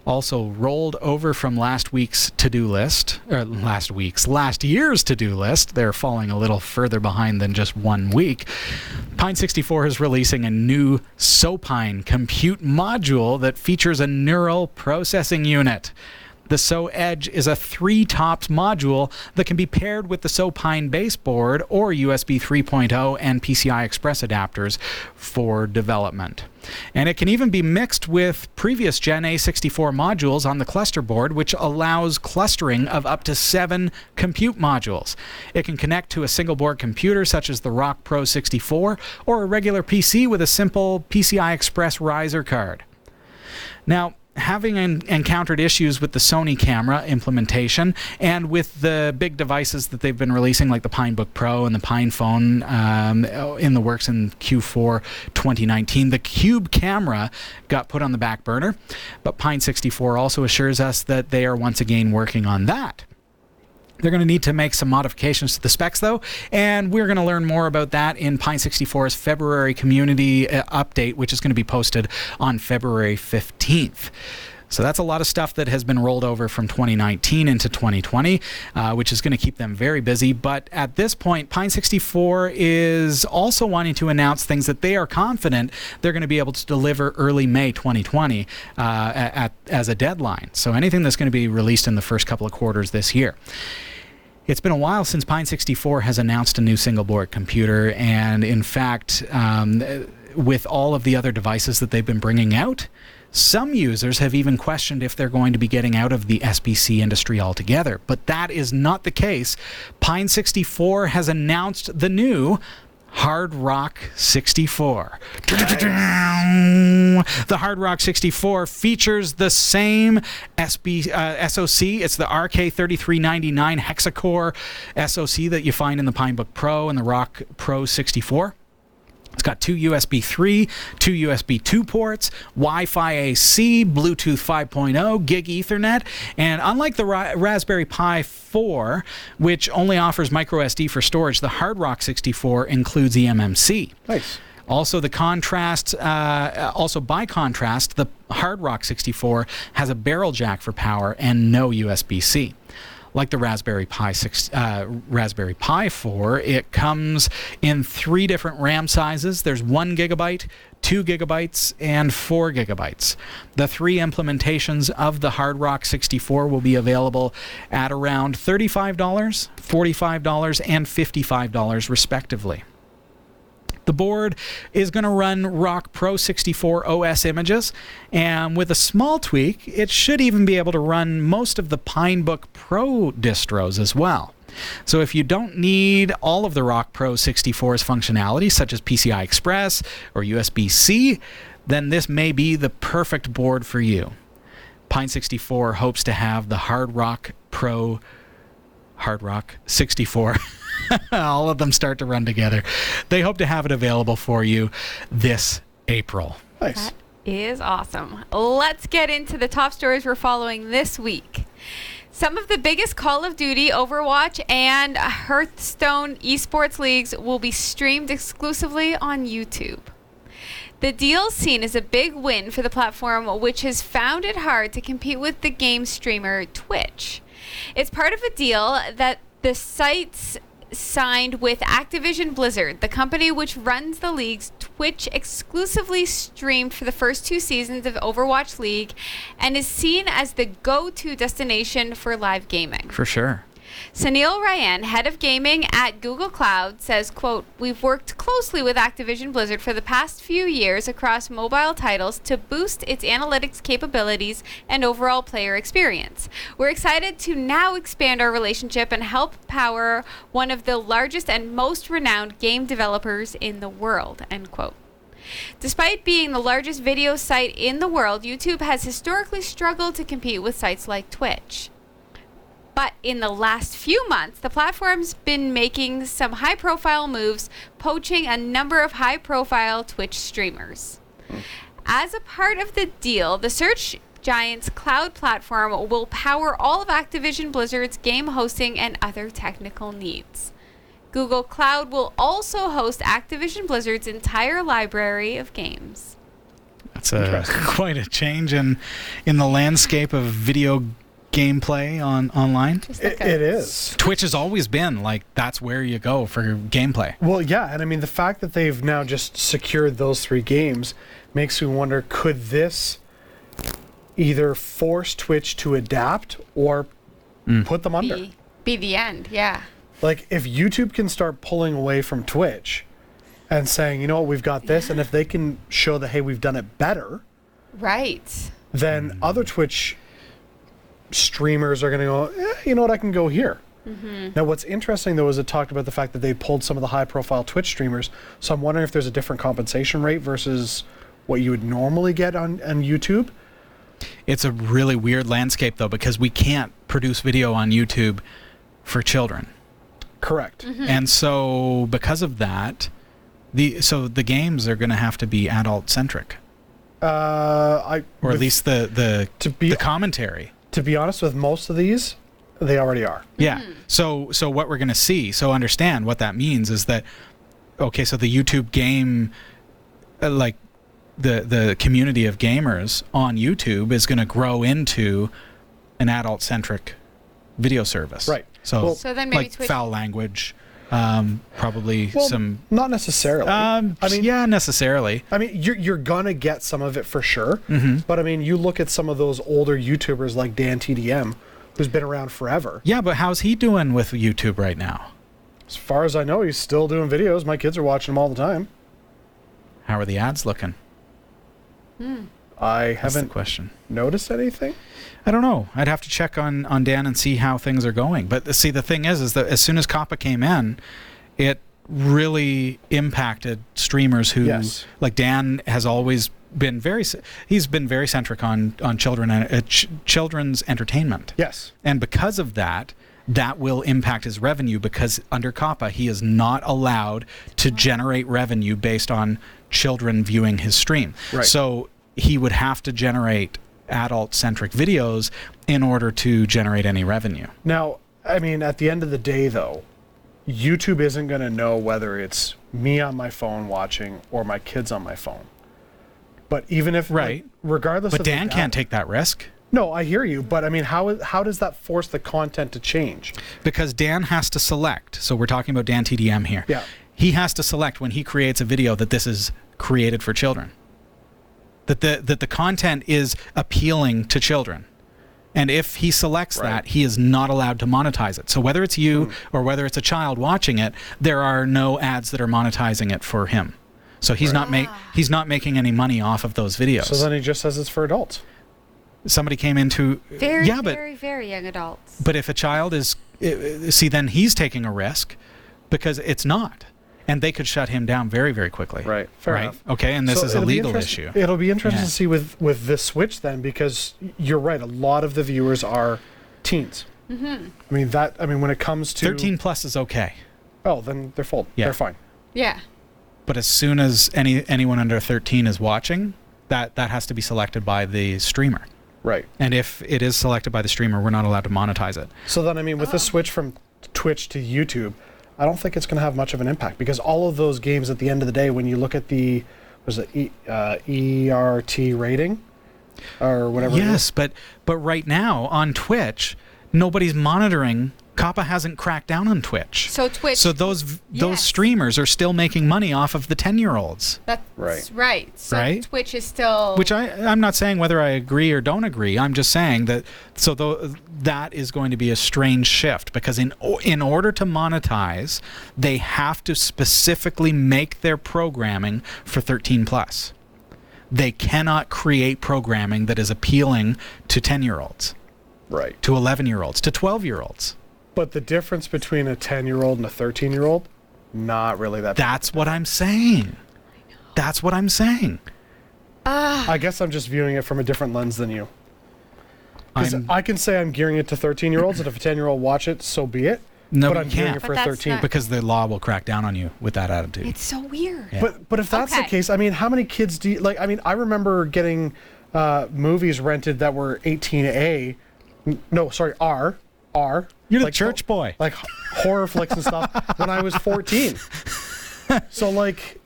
Also rolled over from last year's to-do list. They're falling a little further behind than just 1 week. Pine64 is releasing a new SoPine compute module that features a neural processing unit. The SoEdge is a 3-tops module that can be paired with the SoPine baseboard or USB 3.0 and PCI Express adapters for development. And it can even be mixed with previous Gen A64 modules on the cluster board, which allows clustering of up to 7 compute modules. It can connect to a single board computer such as the Rock Pro 64 or a regular PC with a simple PCI Express riser card. Now, having encountered issues with the Sony camera implementation and with the big devices that they've been releasing, like the Pinebook Pro and the Pine Phone in the works in Q4 2019, the Cube camera got put on the back burner, but Pine64 also assures us that they are once again working on that. They're going to need to make some modifications to the specs, though, and we're going to learn more about that in Pine64's February community update, which is going to be posted on February 15th. So that's a lot of stuff that has been rolled over from 2019 into 2020, which is going to keep them very busy. But at this point, Pine64 is also wanting to announce things that they are confident they're going to be able to deliver early May 2020 as a deadline. So anything that's going to be released in the first couple of quarters this year. It's been a while since Pine64 has announced a new single-board computer, and in fact, with all of the other devices that they've been bringing out, some users have even questioned if they're going to be getting out of the SBC industry altogether. But that is not the case. Pine64 has announced the new Hard Rock 64. Nice. The Hard Rock 64 features the same SoC. It's the RK3399 hexacore SoC that you find in the Pinebook Pro and the Rock Pro 64. It's got 2 USB 3, 2 USB 2 ports, Wi-Fi AC, Bluetooth 5.0, Gig Ethernet, and unlike the Raspberry Pi 4, which only offers microSD for storage, the Hard Rock 64 includes eMMC. Nice. Also, by contrast, the Hard Rock 64 has a barrel jack for power and no USB-C. Like the Raspberry Pi 4, it comes in 3 different RAM sizes. There's 1 gigabyte, 2 gigabytes, and 4 gigabytes. The 3 implementations of the Hard Rock 64 will be available at around $35, $45, and $55 respectively. The board is going to run Rock Pro 64 OS images, and with a small tweak, it should even be able to run most of the Pinebook Pro distros as well. So if you don't need all of the Rock Pro 64's functionality, such as PCI Express or USB-C, then this may be the perfect board for you. Pine 64 hopes to have the Hard Rock 64 all of them start to run together. They hope to have it available for you this April. Nice. That is awesome. Let's get into the top stories we're following this week. Some of the biggest Call of Duty, Overwatch, and Hearthstone esports leagues will be streamed exclusively on YouTube. The deal seen as a big win for the platform, which has found it hard to compete with the game streamer Twitch. It's part of a deal that the sites signed with Activision Blizzard, the company which runs the leagues. Twitch exclusively streamed for the first 2 seasons of Overwatch League and is seen as the go-to destination for live gaming. For sure. Sunil Ryan, head of gaming at Google Cloud, says, quote, "We've worked closely with Activision Blizzard for the past few years across mobile titles to boost its analytics capabilities and overall player experience. We're excited to now expand our relationship and help power one of the largest and most renowned game developers in the world," end quote. Despite being the largest video site in the world, YouTube has historically struggled to compete with sites like Twitch. But in the last few months, the platform's been making some high-profile moves, poaching a number of high-profile Twitch streamers. As a part of the deal, the search giant's cloud platform will power all of Activision Blizzard's game hosting and other technical needs. Google Cloud will also host Activision Blizzard's entire library of games. That's quite a change in the landscape of video gameplay online. It is. Twitch has always been like, that's where you go for gameplay. Well, yeah, and I mean the fact that they've now just secured those 3 games makes me wonder, could this either force Twitch to adapt or put them under? Be the end, yeah. Like, if YouTube can start pulling away from Twitch and saying, you know what, we've got this, and if they can show that, hey, we've done it better, Right. then other Twitch streamers are going to go, you know what, I can go here. Now, what's interesting, though, is it talked about the fact that they pulled some of the high-profile Twitch streamers, so I'm wondering if there's a different compensation rate versus what you would normally get on YouTube. It's a really weird landscape, though, because we can't produce video on YouTube for children. Correct. And so because of that, the games are going to have to be adult-centric. Or at least the commentary. To be honest, with most of these, they already are. Yeah. So what we're going to see, so understand what that means is that, okay, so the YouTube game, like the community of gamers on YouTube is going to grow into an adult-centric video service. Right. So then maybe like Twitch... foul language, probably some... Not necessarily. I mean, yeah, necessarily. I mean, you're gonna get some of it for sure. But I mean, you look at some of those older YouTubers like Dan TDM, who's been around forever. Yeah, but how's he doing with YouTube right now? As far as I know, he's still doing videos. My kids are watching them all the time. How are the ads looking? I That's the haven't question. noticed anything. I don't know. I'd have to check on Dan and see how things are going. But see, the thing is that as soon as COPPA came in, it really impacted streamers who, like Dan has always been he's been very centric on children's entertainment. Yes. And because of that will impact his revenue, because under COPPA, he is not allowed to generate revenue based on children viewing his stream. Right. So he would have to generate adult-centric videos in order to generate any revenue. Now, I mean, at the end of the day, though, YouTube isn't going to know whether it's me on my phone watching or my kids on my phone. But even if, Right. like, regardless But of the Dan data- can't take that risk No, I hear you, but I mean, how does that force the content to change? because Dan has to select. So we're talking about Dan TDM here. Yeah. He has to select when he creates a video that this is created for children. That the content is appealing to children. And if he selects Right. that, he is not allowed to monetize it. So whether it's you or whether it's a child watching it, there are no ads that are monetizing it for him. So he's he's not making any money off of those videos. So then he just says it's for adults. Somebody came into Very, yeah, but very, very young adults. but if a child is see, then he's taking a risk because it's not, and they could shut him down very, very quickly. Right. Fair right. enough. Okay, and this So is a it'll be legal interesting- issue. It'll be interesting Yeah. to see with this switch then, because you're right. A lot of the viewers are teens. Mm-hmm. I mean, when it comes to 13 plus is okay, oh, then they're full. Yeah. They're fine. Yeah. but as soon as anyone under 13 is watching, that has to be selected by the streamer. Right. And if it is selected by the streamer, we're not allowed to monetize it. So then, I mean, with the switch from Twitch to YouTube, I don't think it's going to have much of an impact, because all of those games at the end of the day, when you look at the ERT rating or whatever. it is, Yes, but right now on Twitch, nobody's monitoring. COPPA hasn't cracked down on Twitch. So Twitch. So those Yes. streamers are still making money off of the 10-year-olds. That's Right. right. So Right? Twitch is still. Which I'm not saying whether I agree or don't agree. I'm just saying that that is going to be a strange shift, because in order to monetize, they have to specifically make their programming for 13 plus. They cannot create programming that is appealing to 10-year-olds, right. to 11-year-olds, to 12-year-olds. But the difference between a 10-year-old and a 13-year-old, not really that. That's what I'm saying. That's what I'm saying. I guess I'm just viewing it from a different lens than you. 'Cause I'm- I can say I'm gearing it to 13-year-olds, and if a 10-year-old watch it, so be it. No, but but I'm you gearing can't. it for But a that's 13. not- Because the law will crack down on you with that attitude. It's so weird. Yeah. But if that's the Okay. case, I mean, how many kids do you, like? I mean, I remember getting movies rented that were 18A. No, sorry, R. You're the like, church boy. Like horror flicks and stuff when I was 14. So like,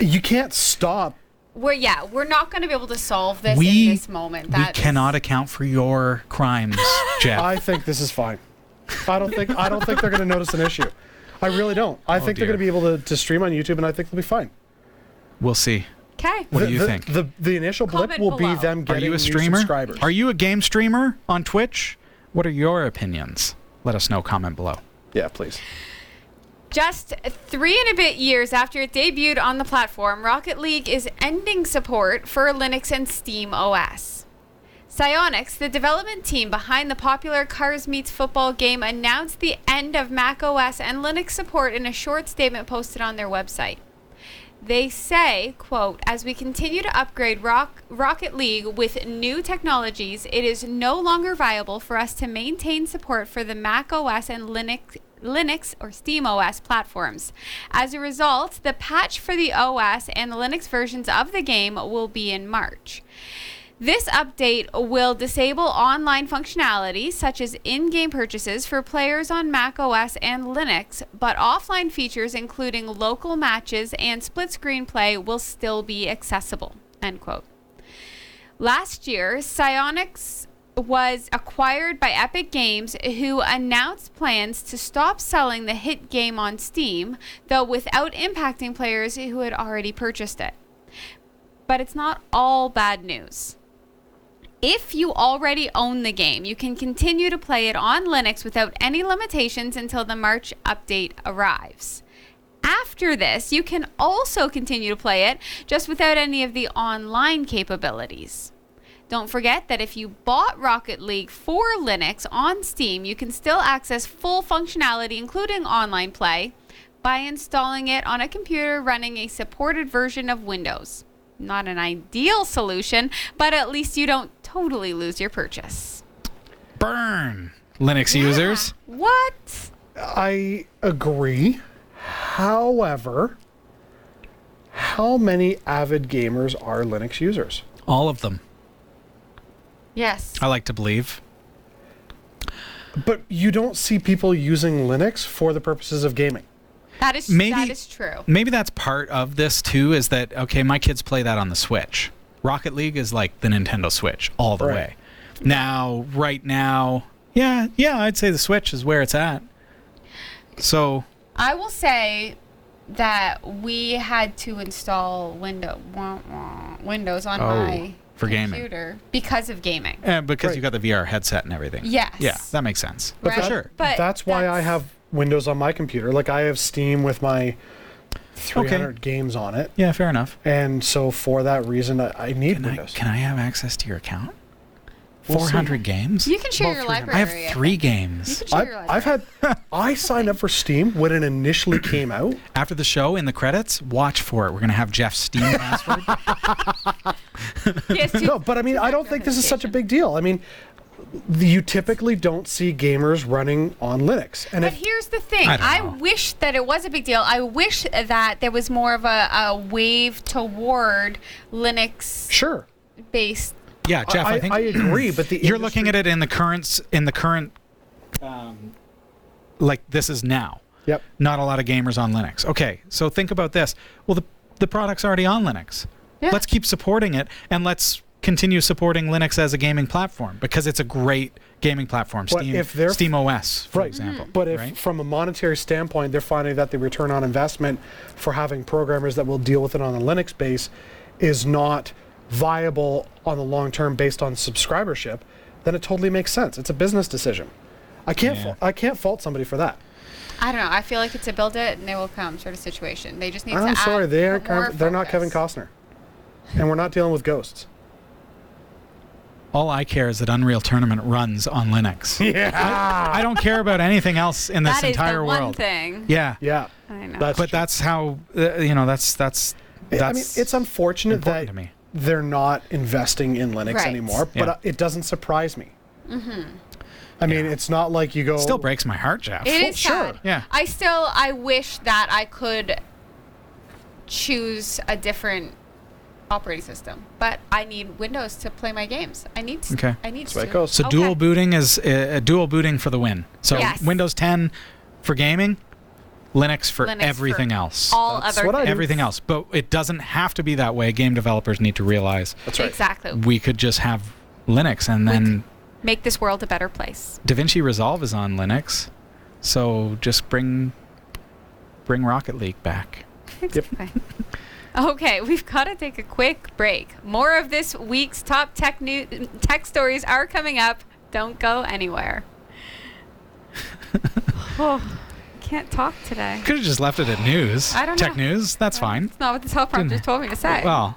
you can't stop. We're not going to be able to solve this We- in this moment. We That is- cannot account for your crimes, Jeff. I think this is fine. I don't think they're going to notice an issue. I really don't. I think they're dear. going to be able to stream on YouTube, and I think they'll be fine. We'll see. Okay. What do you the, think? The initial blip Comment will be below. them Are getting you a new streamer? subscribers. Are you a game streamer on Twitch? What are your opinions? Let us know. Comment below. Yeah, please. Just 3 and a bit years after it debuted on the platform, Rocket League is ending support for Linux and Steam OS. Psyonix, the development team behind the popular Cars Meets Football game, announced the end of Mac OS and Linux support in a short statement posted on their website. They say, quote, "As we continue to upgrade Rocket League with new technologies, it is no longer viable for us to maintain support for the Mac OS and Linux or Steam OS platforms. As a result, the patch for the OS and the Linux versions of the game will be in March. This update will disable online functionality, such as in-game purchases for players on Mac OS and Linux, but offline features, including local matches and split-screen play, will still be accessible." End quote. Last year, Psyonix was acquired by Epic Games, who announced plans to stop selling the hit game on Steam, though without impacting players who had already purchased it. But it's not all bad news. If you already own the game, you can continue to play it on Linux without any limitations until the March update arrives. After this, you can also continue to play it, just without any of the online capabilities. Don't forget that if you bought Rocket League for Linux on Steam, you can still access full functionality, including online play, by installing it on a computer running a supported version of Windows. Not an ideal solution, but at least you don't totally lose your purchase. Burn, Linux users. What? I agree. However, how many avid gamers are Linux users? All of them. Yes. I like to believe. But you don't see people using Linux for the purposes of gaming. That is true. Maybe that's part of this too, is that, okay, my kids play that on the Switch. Rocket League is like the Nintendo Switch all the way. Now, right now, yeah, I'd say the Switch is where it's at. So I will say that we had to install Windows on my for computer gaming. Because of gaming. And because you got the VR headset and everything. Yes. Yeah, that makes sense. But For sure. But that's why I have Windows on my computer. Like, I have Steam with my 300 games on it. Yeah, fair enough. And so for that reason, I need Windows. Can I have access to your account? We'll 400 games? You can share About your 300. library. I have 3 games. You can share your I've library. I signed up for Steam when it initially came out. After the show, in the credits, watch for it. We're going to have Jeff's Steam password. Yes, No, but I mean, I don't think this is such a big deal. I mean, you typically don't see gamers running on Linux. And But here's the thing. I don't I know. wish that it was a big deal. I wish that there was more of a wave toward Linux-based. sure, Yeah, Jeff, I think I agree, but the you're looking at it in the current, like this is now. Yep. Not a lot of gamers on Linux. Okay, so think about this. Well, the product's already on Linux. Yeah. Let's keep supporting it, and let's continue supporting Linux as a gaming platform because it's a great gaming platform. But if they're- Steam OS, for right. example. But if right? from a monetary standpoint, they're finding that the return on investment for having programmers that will deal with it on a Linux base is not viable on the long term based on subscribership, then it totally makes sense. It's a business decision. I can't fault somebody for that. I don't know. I feel like it's a build it and they will come sort of situation. They just need to I'm add sorry, more they're not Kevin focus. Costner, and we're not dealing with ghosts. All I care is that Unreal Tournament runs on Linux. Yeah, I don't care about anything else in this That is entire the world. one thing. Yeah. yeah. I know. That's But true. that's how that's I mean, it's unfortunate important that to me. they're not investing in Linux Right. anymore, but Yeah. it doesn't surprise me. I mean, it's not like you go. Still breaks my heart, Jeff. It is sure. sad. Yeah. I wish that I could choose a different operating system, but I need Windows to play my games. I need to. Okay. I need That's the way to. it goes. So Okay. dual booting is dual booting for the win. So Yes. Windows 10 for gaming, Linux for Linux everything for else. All That's other what I things. do. Everything else. But it doesn't have to be that way. Game developers need to realize That's right. Exactly. we could just have Linux and then Make this world a better place. DaVinci Resolve is on Linux. So just bring Rocket League back. Okay. Okay, we've got to take a quick break. More of this week's top tech stories are coming up. Don't go anywhere. Oh, can't talk today. Could have just left it at news. I don't Tech know. news. That's fine. It's not what the teleprompter Didn't- told me to say. Well,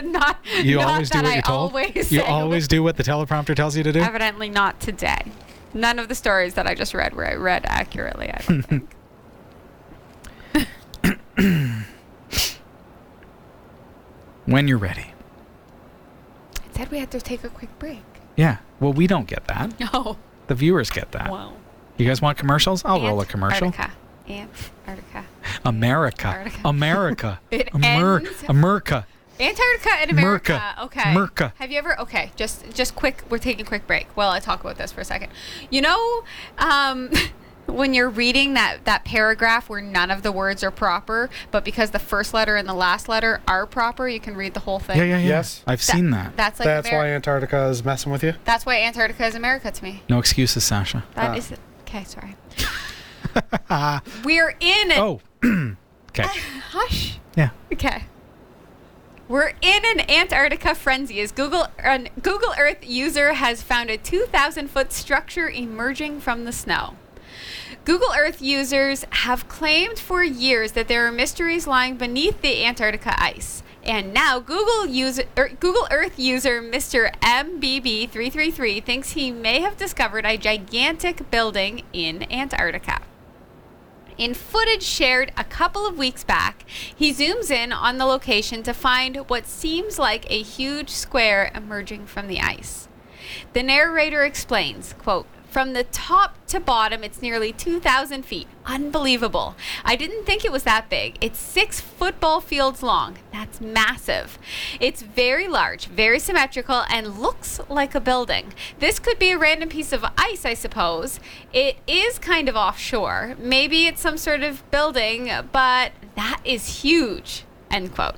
not, you not always do that what I you're told. Always You say always do what the teleprompter tells you to do. Evidently not today. None of the stories that I just read were read accurately, I don't think. When you're ready. It said we had to take a quick break. Yeah. Well, we don't get that. No. The viewers get that. Wow. You guys want commercials? I'll roll a commercial. Antarctica. America. Antarctica. America. It ends- America. Antarctica and America. Merca. Okay. Merca. Have you ever? Okay, just quick. We're taking a quick break while I talk about this for a second. You know, when you're reading that paragraph where none of the words are proper, but because the first letter and the last letter are proper, you can read the whole thing. Yeah. Yes. I've seen that. That's like That's why Antarctica is messing with you. That's why Antarctica is America to me. No excuses, Sasha. That is okay. Sorry. We're in. Oh. Okay. Hush. Yeah. Okay. We're in an Antarctica frenzy as Google Earth user has found a 2,000-foot structure emerging from the snow. Google Earth users have claimed for years that there are mysteries lying beneath the Antarctica ice. And now Google Earth user Mr. MBB333 thinks he may have discovered a gigantic building in Antarctica. In footage shared a couple of weeks back, he zooms in on the location to find what seems like a huge square emerging from the ice. The narrator explains, quote, From the top to bottom, it's nearly 2,000 feet. Unbelievable. I didn't think it was that big. It's 6 football fields long. That's massive. It's very large, very symmetrical, and looks like a building. This could be a random piece of ice, I suppose. It is kind of offshore. Maybe it's some sort of building, but that is huge. End quote.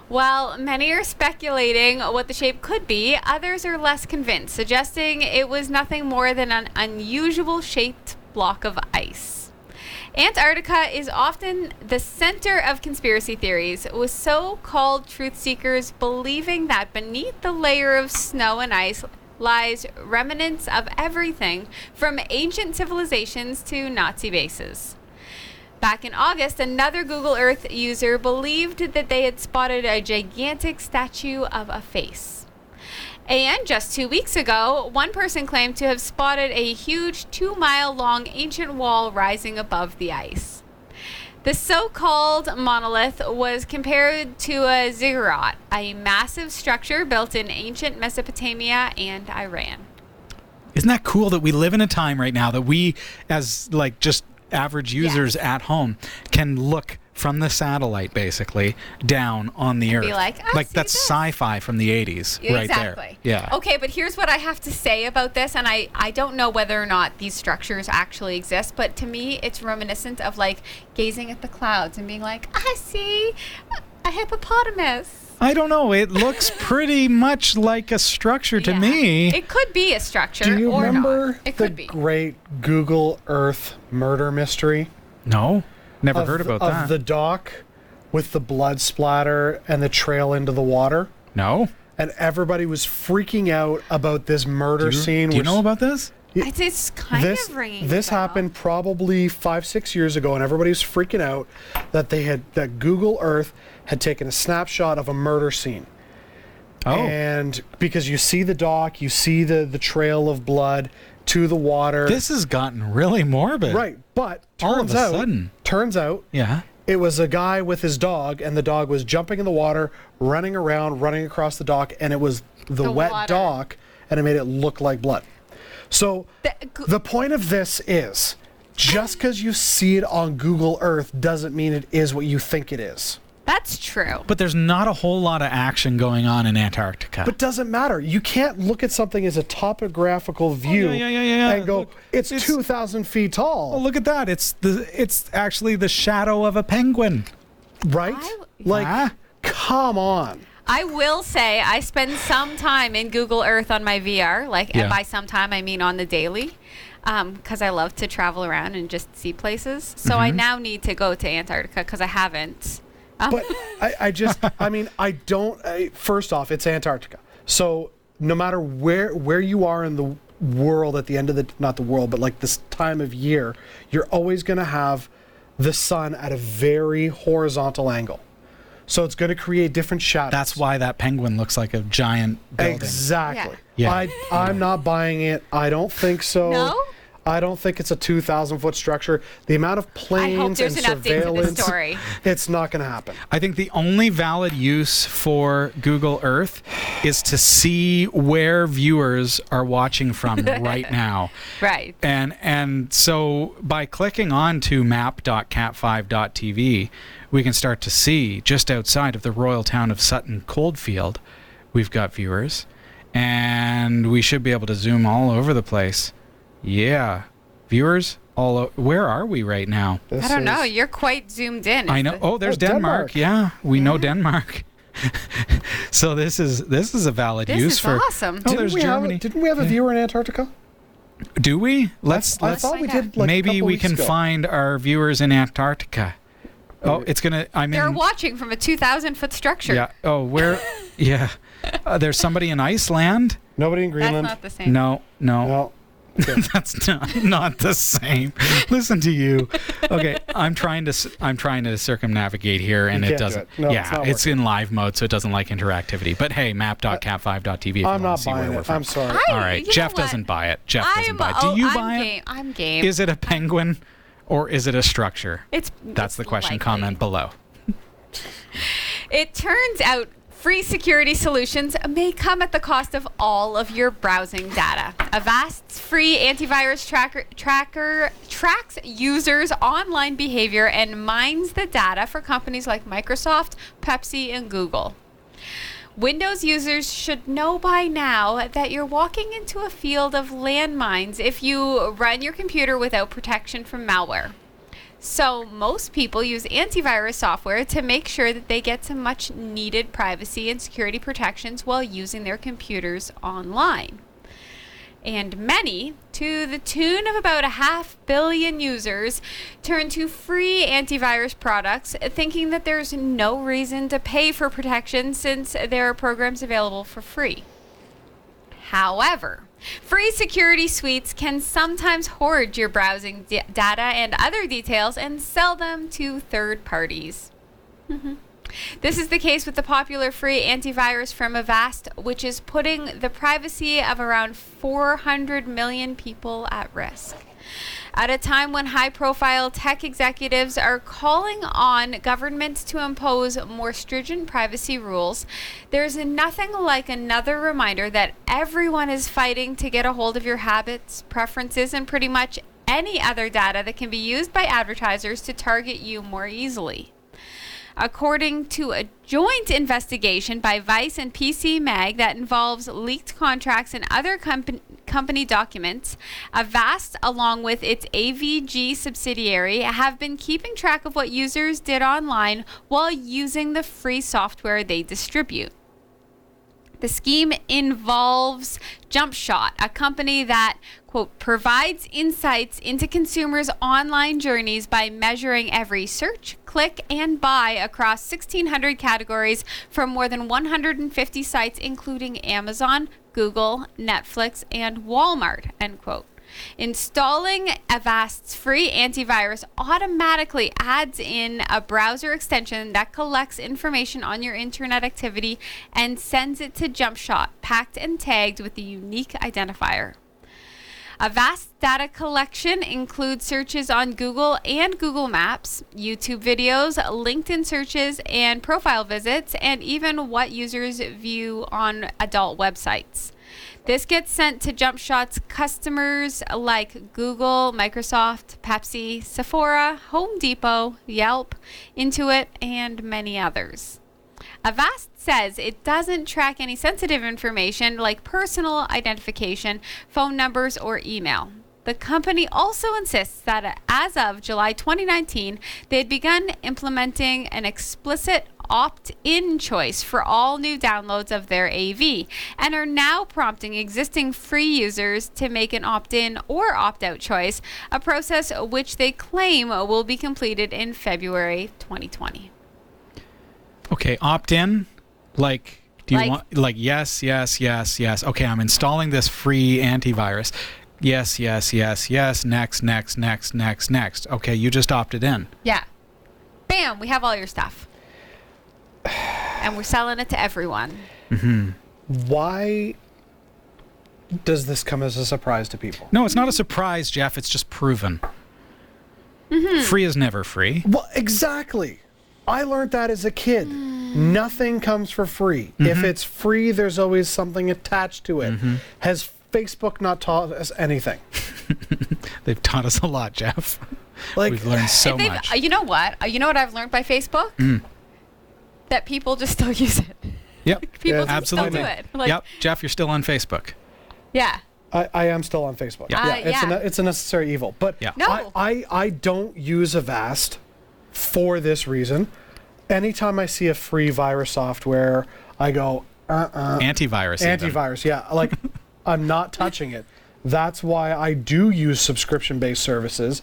While many are speculating what the shape could be, others are less convinced, suggesting it was nothing more than an unusual shaped block of ice. Antarctica is often the center of conspiracy theories, with so-called truth seekers believing that beneath the layer of snow and ice lies remnants of everything from ancient civilizations to Nazi bases. Back in August, another Google Earth user believed that they had spotted a gigantic statue of a face. And just 2 weeks ago, one person claimed to have spotted a huge 2-mile-long ancient wall rising above the ice. The so-called monolith was compared to a ziggurat, a massive structure built in ancient Mesopotamia and Iran. Isn't that cool that we live in a time right now that we, as like just average users at home, can look from the satellite basically down on the Earth. Be like that's this. Sci-fi from the 80s right there. Exactly. Yeah. Okay, but here's what I have to say about this, and I don't know whether or not these structures actually exist, but to me it's reminiscent of like gazing at the clouds and being like, I see a hippopotamus. I don't know. It looks pretty much like a structure to me. It could be a structure. Do you or remember not. It the could be. great Google Earth murder mystery? No. Never heard about that. Of the dock with the blood splatter and the trail into the water. No. And everybody was freaking out about this murder scene. Do you know about this? It's kind of ringing. This a bell. happened probably 5-6 years ago, and everybody was freaking out that Google Earth had taken a snapshot of a murder scene. Oh. And because you see the dock, you see the trail of blood to the water. This has gotten really morbid. Right, but All of a sudden. turns out Yeah. it was a guy with his dog, and the dog was jumping in the water, running around, running across the dock, and it was the wet water. dock, and it made it look like blood. So the point of this is, just because you see it on Google Earth doesn't mean it is what you think it is. That's true. But there's not a whole lot of action going on in Antarctica. But doesn't matter. You can't look at something as a topographical view and go, Look, it's 2,000 feet tall. Oh, look at that. It's actually the shadow of a penguin. Right? Yeah. Come on. I will say I spend some time in Google Earth on my VR. And by some time I mean on the daily, because I love to travel around and just see places. So I now need to go to Antarctica because I haven't. But first off, it's Antarctica. So no matter where you are in the world at the end of not the world, but like this time of year, you're always going to have the sun at a very horizontal angle. So it's going to create different shadows. That's why that penguin looks like a giant building. Exactly. Yeah. I'm not buying it. I don't think so. No? I don't think it's a 2,000-foot structure. The amount of I planes hope there's and an update to surveillance, this story. it's not going to happen. I think the only valid use for Google Earth is to see where viewers are watching from right now. Right. And so by clicking on to map.cat5.tv, we can start to see just outside of the royal town of Sutton Coldfield, we've got viewers, and we should be able to zoom all over the place. Yeah, viewers where are we right now? I don't know. You're quite zoomed in. I know. Oh, there's Denmark. Yeah, we know Denmark. So this is a valid This use is for. awesome. Oh, there's Germany. Didn't we have a viewer in Antarctica? Do we? Let's I thought we did. Like, a maybe couple we weeks can ago. find our viewers in Antarctica. Oh, it's gonna. I'm They're in. watching from a 2,000-foot structure. Yeah. Oh, where? Yeah. There's somebody in Iceland. Nobody in That's Greenland. not the same. No. No. Okay. That's not the same. Listen to you. Okay, I'm trying to circumnavigate here, and You it can't do doesn't. it. No, yeah, it's not it's working. in live mode, so it doesn't like interactivity. But hey, map.cat5.tv. If you I'm wanna not see where buying we're it. from. I'm sorry. All right, you know Jeff what? doesn't buy it. Jeff doesn't buy it. Do you buy it? I'm game. Is it a penguin, or is it a structure? It's That's the question. likely. Comment below. It turns out Free security solutions may come at the cost of all of your browsing data. Avast's free antivirus tracker tracks users' online behavior and mines the data for companies like Microsoft, Pepsi, and Google. Windows users should know by now that you're walking into a field of landmines if you run your computer without protection from malware. So most people use antivirus software to make sure that they get some much needed privacy and security protections while using their computers online. And many, to the tune of about 500 million users, turn to free antivirus products thinking that there's no reason to pay for protection since there are programs available for free. However, free security suites can sometimes hoard your browsing data and other details and sell them to third parties. This is the case with the popular free antivirus from Avast, which is putting the privacy of around 400 million people at risk. At a time when high-profile tech executives are calling on governments to impose more stringent privacy rules, there's nothing like another reminder that everyone is fighting to get a hold of your habits, preferences, and pretty much any other data that can be used by advertisers to target you more easily. According to a joint investigation by Vice and PC Mag that involves leaked contracts and other company documents, Avast, along with its AVG subsidiary, have been keeping track of what users did online while using the free software they distribute. The scheme involves JumpShot, a company that, quote, provides insights into consumers' online journeys by measuring every search, click, and buy across 1,600 categories from more than 150 sites, including Amazon, Google, Netflix, and Walmart, end quote. Installing Avast's free antivirus automatically adds in a browser extension that collects information on your internet activity and sends it to JumpShot, packed and tagged with a unique identifier. Avast data collection includes searches on Google and Google Maps, YouTube videos, LinkedIn searches, and profile visits, and even what users view on adult websites. This gets sent to JumpShot's customers like Google, Microsoft, Pepsi, Sephora, Home Depot, Yelp, Intuit, and many others. Avast says it doesn't track any sensitive information like personal identification, phone numbers, or email. The company also insists that as of July 2019, they had begun implementing an explicit opt-in choice for all new downloads of their AV and are now prompting existing free users to make an opt-in or opt-out choice, a process which they claim will be completed in February 2020. Okay, opt-in, like, do you want, like, yes. Okay, I'm installing this free antivirus. Yes, next. Okay, you just opted in. Yeah. Bam, we have all your stuff. And we're selling it to everyone. Mm-hmm. Why does this come as a surprise to people? No, it's not a surprise, Jeff. It's just proven. Mm-hmm. Free is never free. Well, exactly. I learned that as a kid. Nothing comes for free. Mm-hmm. If it's free, there's always something attached to it. Mm-hmm. Has Facebook not taught us anything? They've taught us a lot, Jeff. Like, we've learned so much. You know what? You know what I've learned by Facebook? That people just still use it. Yep. People just absolutely. still do it. Like, yep. Jeff, you're still on Facebook. Yeah. I am still on Facebook. Yeah. It's a necessary evil. But No. I don't use Avast for this reason. Anytime I see a free virus software, I go, Antivirus. Antivirus, yeah. Like, I'm not touching it. That's why I do use subscription-based services,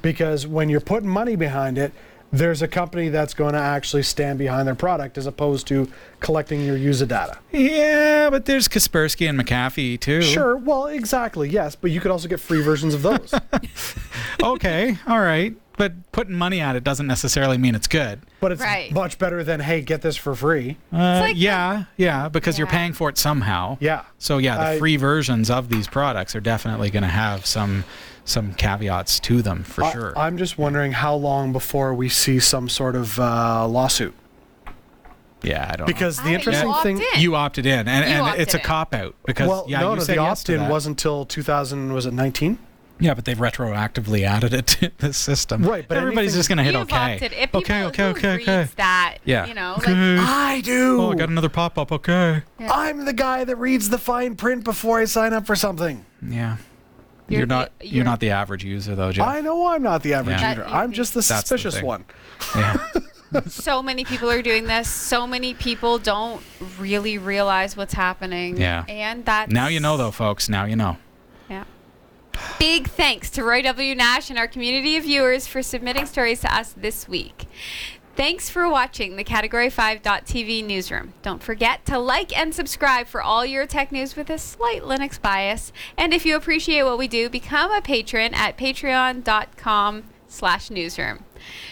because when you're putting money behind it, there's a company that's going to actually stand behind their product as opposed to collecting your user data. Yeah, but there's Kaspersky and McAfee too. Sure, well, exactly, yes, but you could also get free versions of those. Okay, all right. But putting money on it doesn't necessarily mean it's good. But it's much better than, hey, get this for free. Because you're paying for it somehow. Yeah. So the free versions of these products are definitely going to have some caveats to them for sure. I'm just wondering how long before we see some sort of lawsuit. Yeah, I don't know. Because the You interesting thing, opted in. You opted in, and opted it's a in. cop-out. Because, well, yeah, no, you no, said the yes to opt-in that. wasn't until 2000. Was it 19? Yeah, but they've retroactively added it to the system. Right, but everybody's anything- just going to hit You've okay. opted. If people Okay. who reads that, Yeah. you know, Okay. like, I do. Oh, I got another pop-up. Okay. Yeah. I'm the guy that reads the fine print before I sign up for something. Yeah. You're You're not. the- You're not the average user, though, Jeff. I know I'm not the average Yeah. user. That- I'm just the That's the suspicious thing. one. Yeah. so many people are doing this. So many people don't really realize what's happening. Yeah. And that's Now you know, though, folks. Now you know. Yeah. Big thanks to Roy W. Nash and our community of viewers for submitting stories to us this week. Thanks for watching the Category5.tv newsroom. Don't forget to like and subscribe for all your tech news with a slight Linux bias. And if you appreciate what we do, become a patron at patreon.com/newsroom.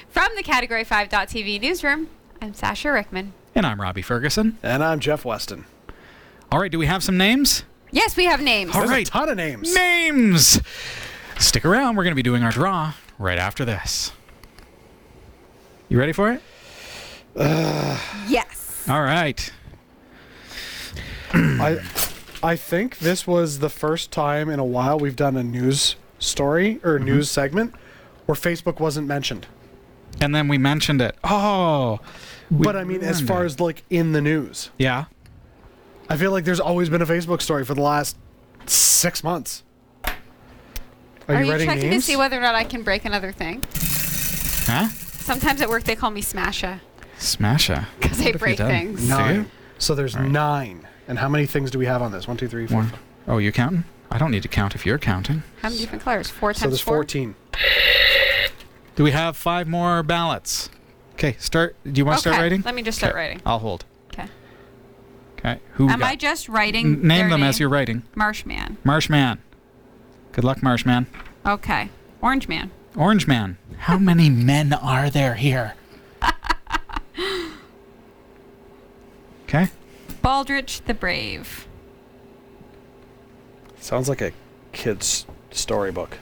From the Category5.tv newsroom, I'm Sasha Rickman. And I'm Robbie Ferguson. And I'm Jeff Weston. All right. Do we have some names? Yes, we have names. All There's right. a ton of names. Names. Stick around. We're going to be doing our draw right after this. You ready for it? Yes. All right. I think this was the first time in a while we've done a news story or news segment where Facebook wasn't mentioned. And then we mentioned it. Oh. But I mean, as far as like in the news, Yeah. I feel like there's always been a Facebook story for the last 6 months. Are you writing checking names? to see whether or not I can break another thing? Huh? Sometimes at work they call me Smasha Smasha. because I What have you break done? things. No. Nine. So there's All right. 9. And how many things do we have on this? 1, 2, 3, 4. One. Oh, you counting? I don't need to count if you're counting. How many different colors? 4 So times there's 4? 14. Do we have 5 more ballots? Okay, start. Do you want to start writing? Let me just start Okay, writing. I'll hold. Okay. Okay. Who we Am got? I just writing? Name their them name? as you're writing. Marshman. Marshman. Good luck, Marshman. Okay. Orange Man. Orange Man. How many men are there here? Okay. Baldrich the Brave. Sounds like a kid's storybook.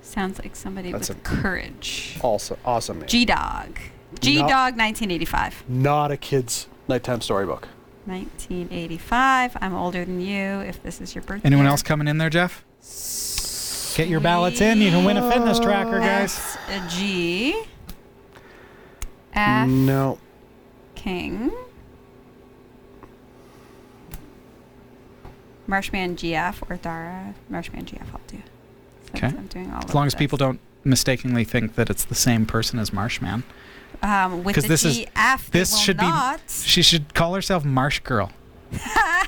Sounds like somebody That's with courage. Also awesome name. G-Dog. G-Dog 1985. Not a kid's nighttime storybook. 1985. I'm older than you if this is your birthday. Anyone else coming in there, Jeff? Get your ballots in. You can win a fitness tracker, guys. S, a G. F. No. King. Marshman GF or Dara. Marshman GF, I'll do. Since Okay. I'm doing all As long of as people this. don't mistakenly think that it's the same person as Marshman. With 'Cause the this is- GF, this they will should be- not. She should call herself Marsh Girl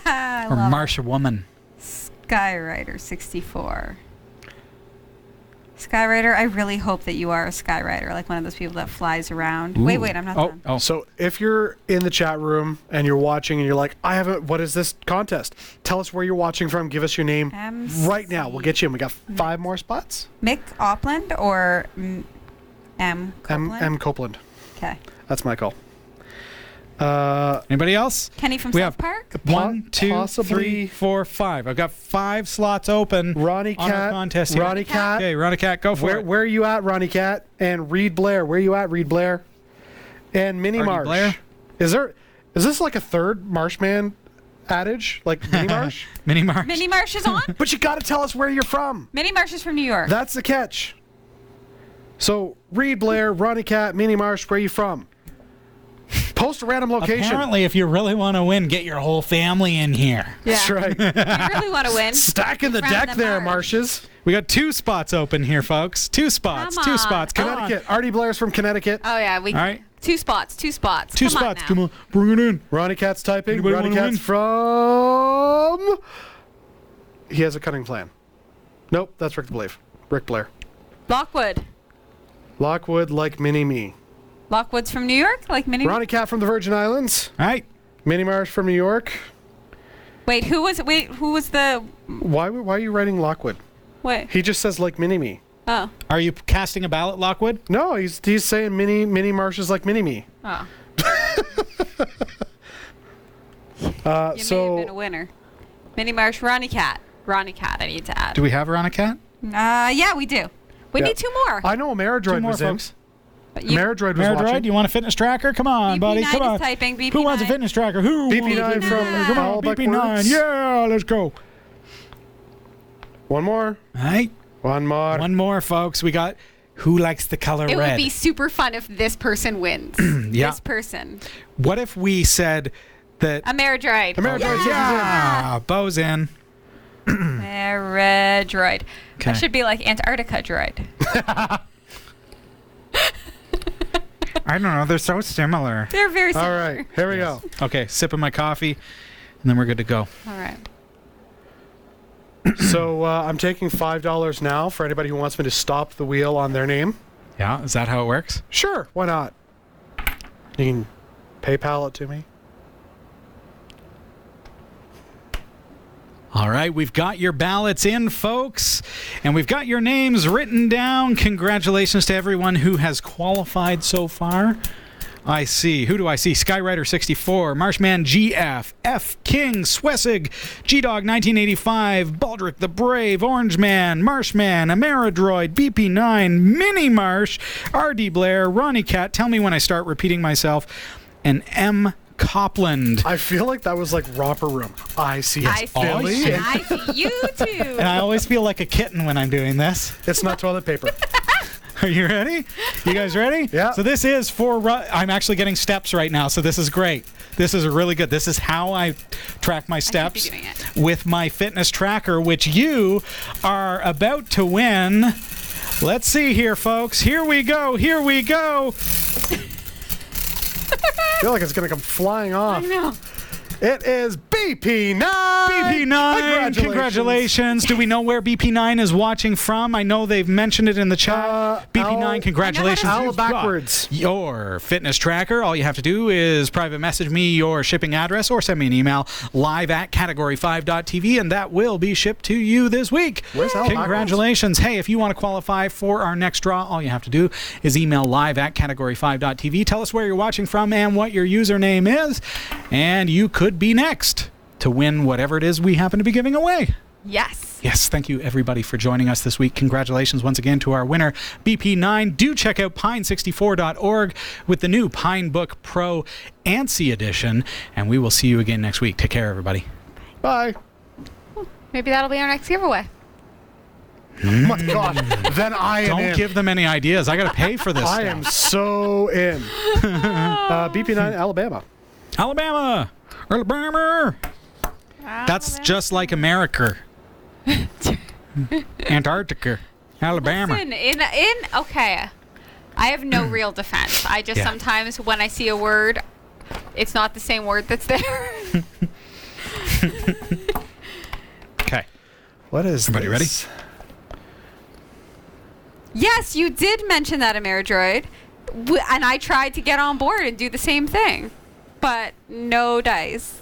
I or love Marsh Woman. it. Skyrider 64. Skyrider, I really hope that you are a Skyrider, like one of those people that flies around. Ooh. Wait, I'm not done. Oh. So if you're in the chat room and you're watching and you're like, what is this contest? Tell us where you're watching from. Give us your name right now. We'll get you in. We got 5 more spots. Mick Opland or M. Copeland? M. Copeland. Okay. That's my call. Anybody else? Kenny from We South have- Park? 1, 2, possibly- 3, 4, 5. I've got 5 slots open. Ronnie on our Cat. contest here. Ronnie Cat. Okay, Ronnie Cat, go for it. Where are you at, Ronnie Cat? And Reed Blair. Where are you at, Reed Blair? And Minnie Artie Marsh. Blair? Is this like a third Marshman adage? Like Minnie Marsh? Minnie Marsh. Minnie Marsh is on? But you got to tell us where you're from. Minnie Marsh is from New York. That's the catch. So, Reed Blair, Ronnie Cat, Minnie Marsh, where are you from? Post a random location. Apparently, if you really want to win, get your whole family in here. That's right. You really want to win? Stacking the Round deck them there, hard. Marshes. We got 2 spots open here, folks. 2 spots. Come 2 on. spots. Come on. Connecticut. Artie Blair's from Connecticut. Oh, yeah. We All right. 2 spots. 2 spots. 2 Come spots. On now. Come on. Bring it in. Ronnie Cat's typing. Anybody Ronnie wanna Cat's win? from... He has a cutting plan. Nope, that's Rick Blair. Lockwood. Lockwood like Mini-Me. Lockwood's from New York? Like Minnie? Ronnie Cat from the Virgin Islands. All right. Minnie Marsh from New York. Wait, who was the... Why are you writing Lockwood? Wait. He just says like Mini-Me. Oh. Are you casting a ballot, Lockwood? No, he's saying Minnie Marsh is like Mini-Me. Oh. You may have been a winner. Minnie Marsh, Ronnie Cat. Ronnie Cat, I need to add. Do we have Ronnie Cat? Yeah, we do. We Yeah. need 2 more. I know Ameridroid 2 more, was in. folks. Ameridroid was Ameridroid, watching. you want a fitness tracker? Come on, buddy. BP9 Come on. is typing. BP9. Who wants a fitness tracker? Who? BP9 from Come on, All Buck BP9. Words. Yeah, let's go. One more. All right. One more. One more, folks. We got who likes the color It red. would be super fun if this person wins. Yeah. This person. What if we said that? Ameridroid. Ameridroid. Yeah, Bo's in. Ameridroid. Okay. That should be like Antarctica droid. I don't know. They're so similar. They're very All similar. right. Here we go. Okay, sipping my coffee, and then we're good to go. All right. So I'm taking $5 now for anybody who wants me to stop the wheel on their name. Yeah, is that how it works? Sure. Why not? You can PayPal it to me. All right, we've got your ballots in, folks, and we've got your names written down. Congratulations to everyone who has qualified so far. I see. Who do I see? Skyrider64, Marshman GF, F King, Swessig, G-Dog 1985, Baldric the Brave, Orange Man, Marshman, Ameridroid, BP9, Mini Marsh, RD Blair, Ronnie Cat, tell me when I start repeating myself, and M Copland. I feel like that was like romper room. I see I see, Billy. and I see you too. And I always feel like a kitten when I'm doing this. It's not toilet paper. Are you ready? You guys ready? Yeah. So this is for, I'm actually getting steps right now, so this is great. This is really good. This is how I track my steps doing it. with my fitness tracker, which you are about to win. Let's see here, folks. Here we go. Here we go. I feel like it's going to come flying off. I know. It is BP9. BP9, congratulations. Do we know where BP9 is watching from? I know they've mentioned it in the chat. BP9, congratulations. Owl You've got backwards. your fitness tracker. All you have to do is private message me your shipping address or send me an email live@category5.tv, and that will be shipped to you this week. Where's Owl Congratulations. Hey, if you want to qualify for our next draw, all you have to do is email live@category5.tv. Tell us where you're watching from and what your username is, and you could be next to win whatever it is we happen to be giving away. Yes. Yes, thank you everybody for joining us this week. Congratulations once again to our winner, BP9. Do check out pine64.org with the new Pine Book Pro ANSI edition, and we will see you again next week. Take care, everybody. Bye. Maybe that'll be our next giveaway. Oh my God. Then I am Don't in. give them any ideas. I got to pay for this I stuff. am so in. BP9 Alabama. Alabama! Alabama! That's just like America. Antarctica. Alabama. Listen, okay. I have no real defense. I just Yeah. sometimes when I see a word, it's not the same word that's there. Okay. What is Everybody ready? this? Yes, you did mention that, Ameridroid. And I tried to get on board and do the same thing. But no dice.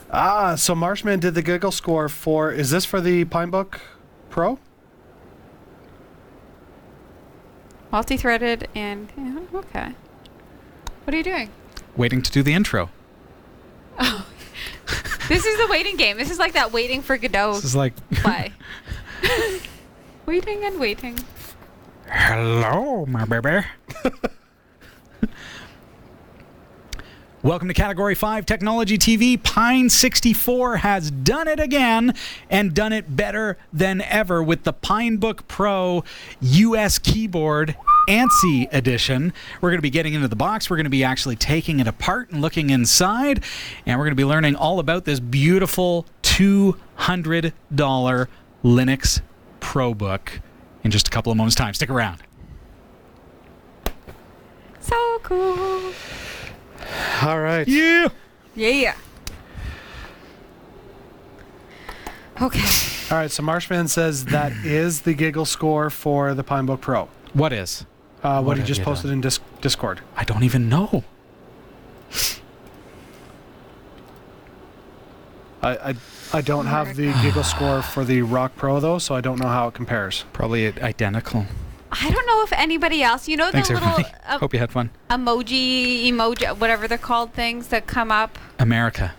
So Marshman did the giggle score for, is this for the Pine Book Pro? Multi-threaded and... yeah, okay. What are you doing? Waiting to do the intro. This is the waiting game. This is like that waiting for Godot This is like, play. Waiting and waiting. hello, my baby. Welcome to Category 5 Technology TV. Pine64 has done it again and done it better than ever with the Pinebook Pro US keyboard ANSI edition. We're going to be getting into the box. We're going to be actually taking it apart and looking inside. And we're going to be learning all about this beautiful $200 Linux ProBook in just a couple of moments' time. Stick around. So cool. All right. Yeah. Yeah. Okay. All right, so Marshman says that is the giggle score for the Pine Book Pro. What is? What he have just you posted in Discord. I don't even know. I don't have the giggle score for the Rock Pro, though, so I don't know how it compares. Probably identical. I don't know if anybody else, you know, Thanks, the little everybody. Hope you had fun. emoji, whatever they're called, things that come up. America.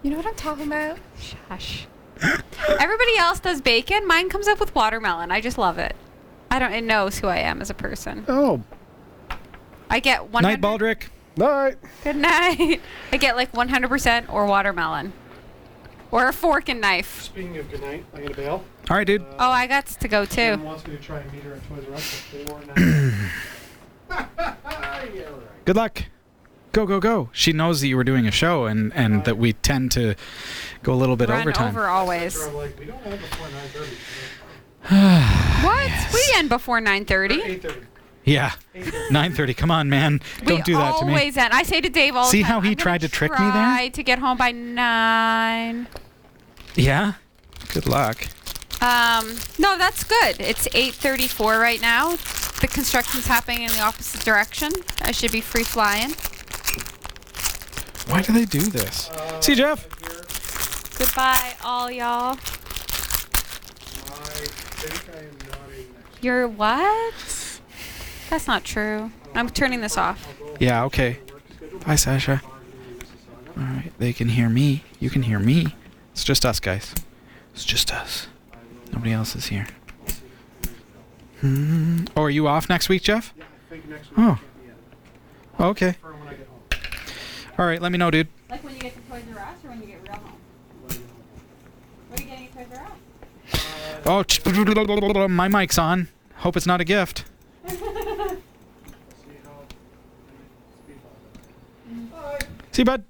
You know what I'm talking about? Shush. Everybody else does bacon. Mine comes up with watermelon. I just love it. It knows who I am as a person. Oh, I get 100. Night, Baldrick. night. Good night. I get like 100% or watermelon. Or a fork and knife. Speaking of good night, I gotta bail. All right, dude. Oh, I got to go too. Jen wants me to try and meet her at Toys R Us for $4.99. Yeah, right. Good luck. Go, go, go. She knows that you were doing a show and that we tend to go a little bit Run overtime. over always. So I'm like, we don't have before 9:30. What? We end before 9:30. 8:30. Yeah. 9:30. Come on, man. Don't do that to me. We always end. I say to Dave all the See time. how he I'm gonna tried to trick me there? Try to get home by 9. Yeah? Good luck. No, that's good. It's 8:34 right now. The construction's happening in the opposite direction. I should be free flying. Why do they do this? See you, Jeff. Goodbye, all y'all. I think I am not a next. You're what? That's not true. I'm turning this off. Yeah, okay. Bye, Sasha. All right, they can hear me. You can hear me. It's just us, guys. It's just us. Nobody else is here. Oh, are you off next week, Jeff? Yeah, I think next week. Oh. I can't be in. Okay. For when I get home. All right, let me know, dude. Like when you get to Toys R Us or when you get real home? What are you getting at Toys R Us? Oh, my mic's on. Hope it's not a gift. See how speed bye. See you, bud.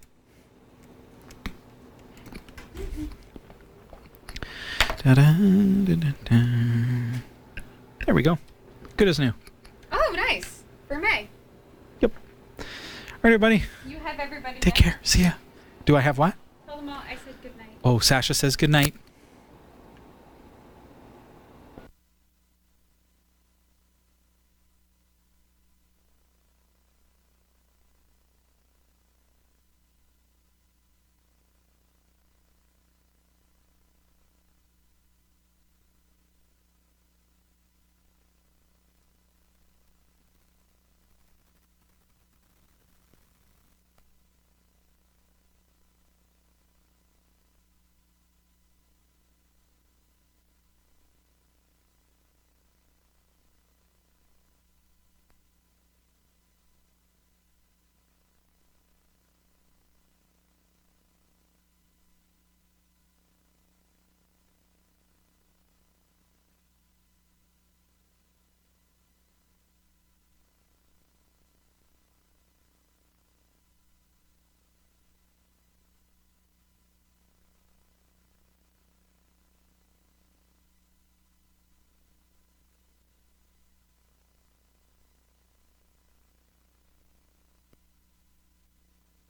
Da-da-da-da-da. There we go. Good as new. Oh, nice. For May. Yep. All right, everybody. You have everybody. Take care. See ya. Do I have what? Tell them all I said good night. Oh, Sasha says good night.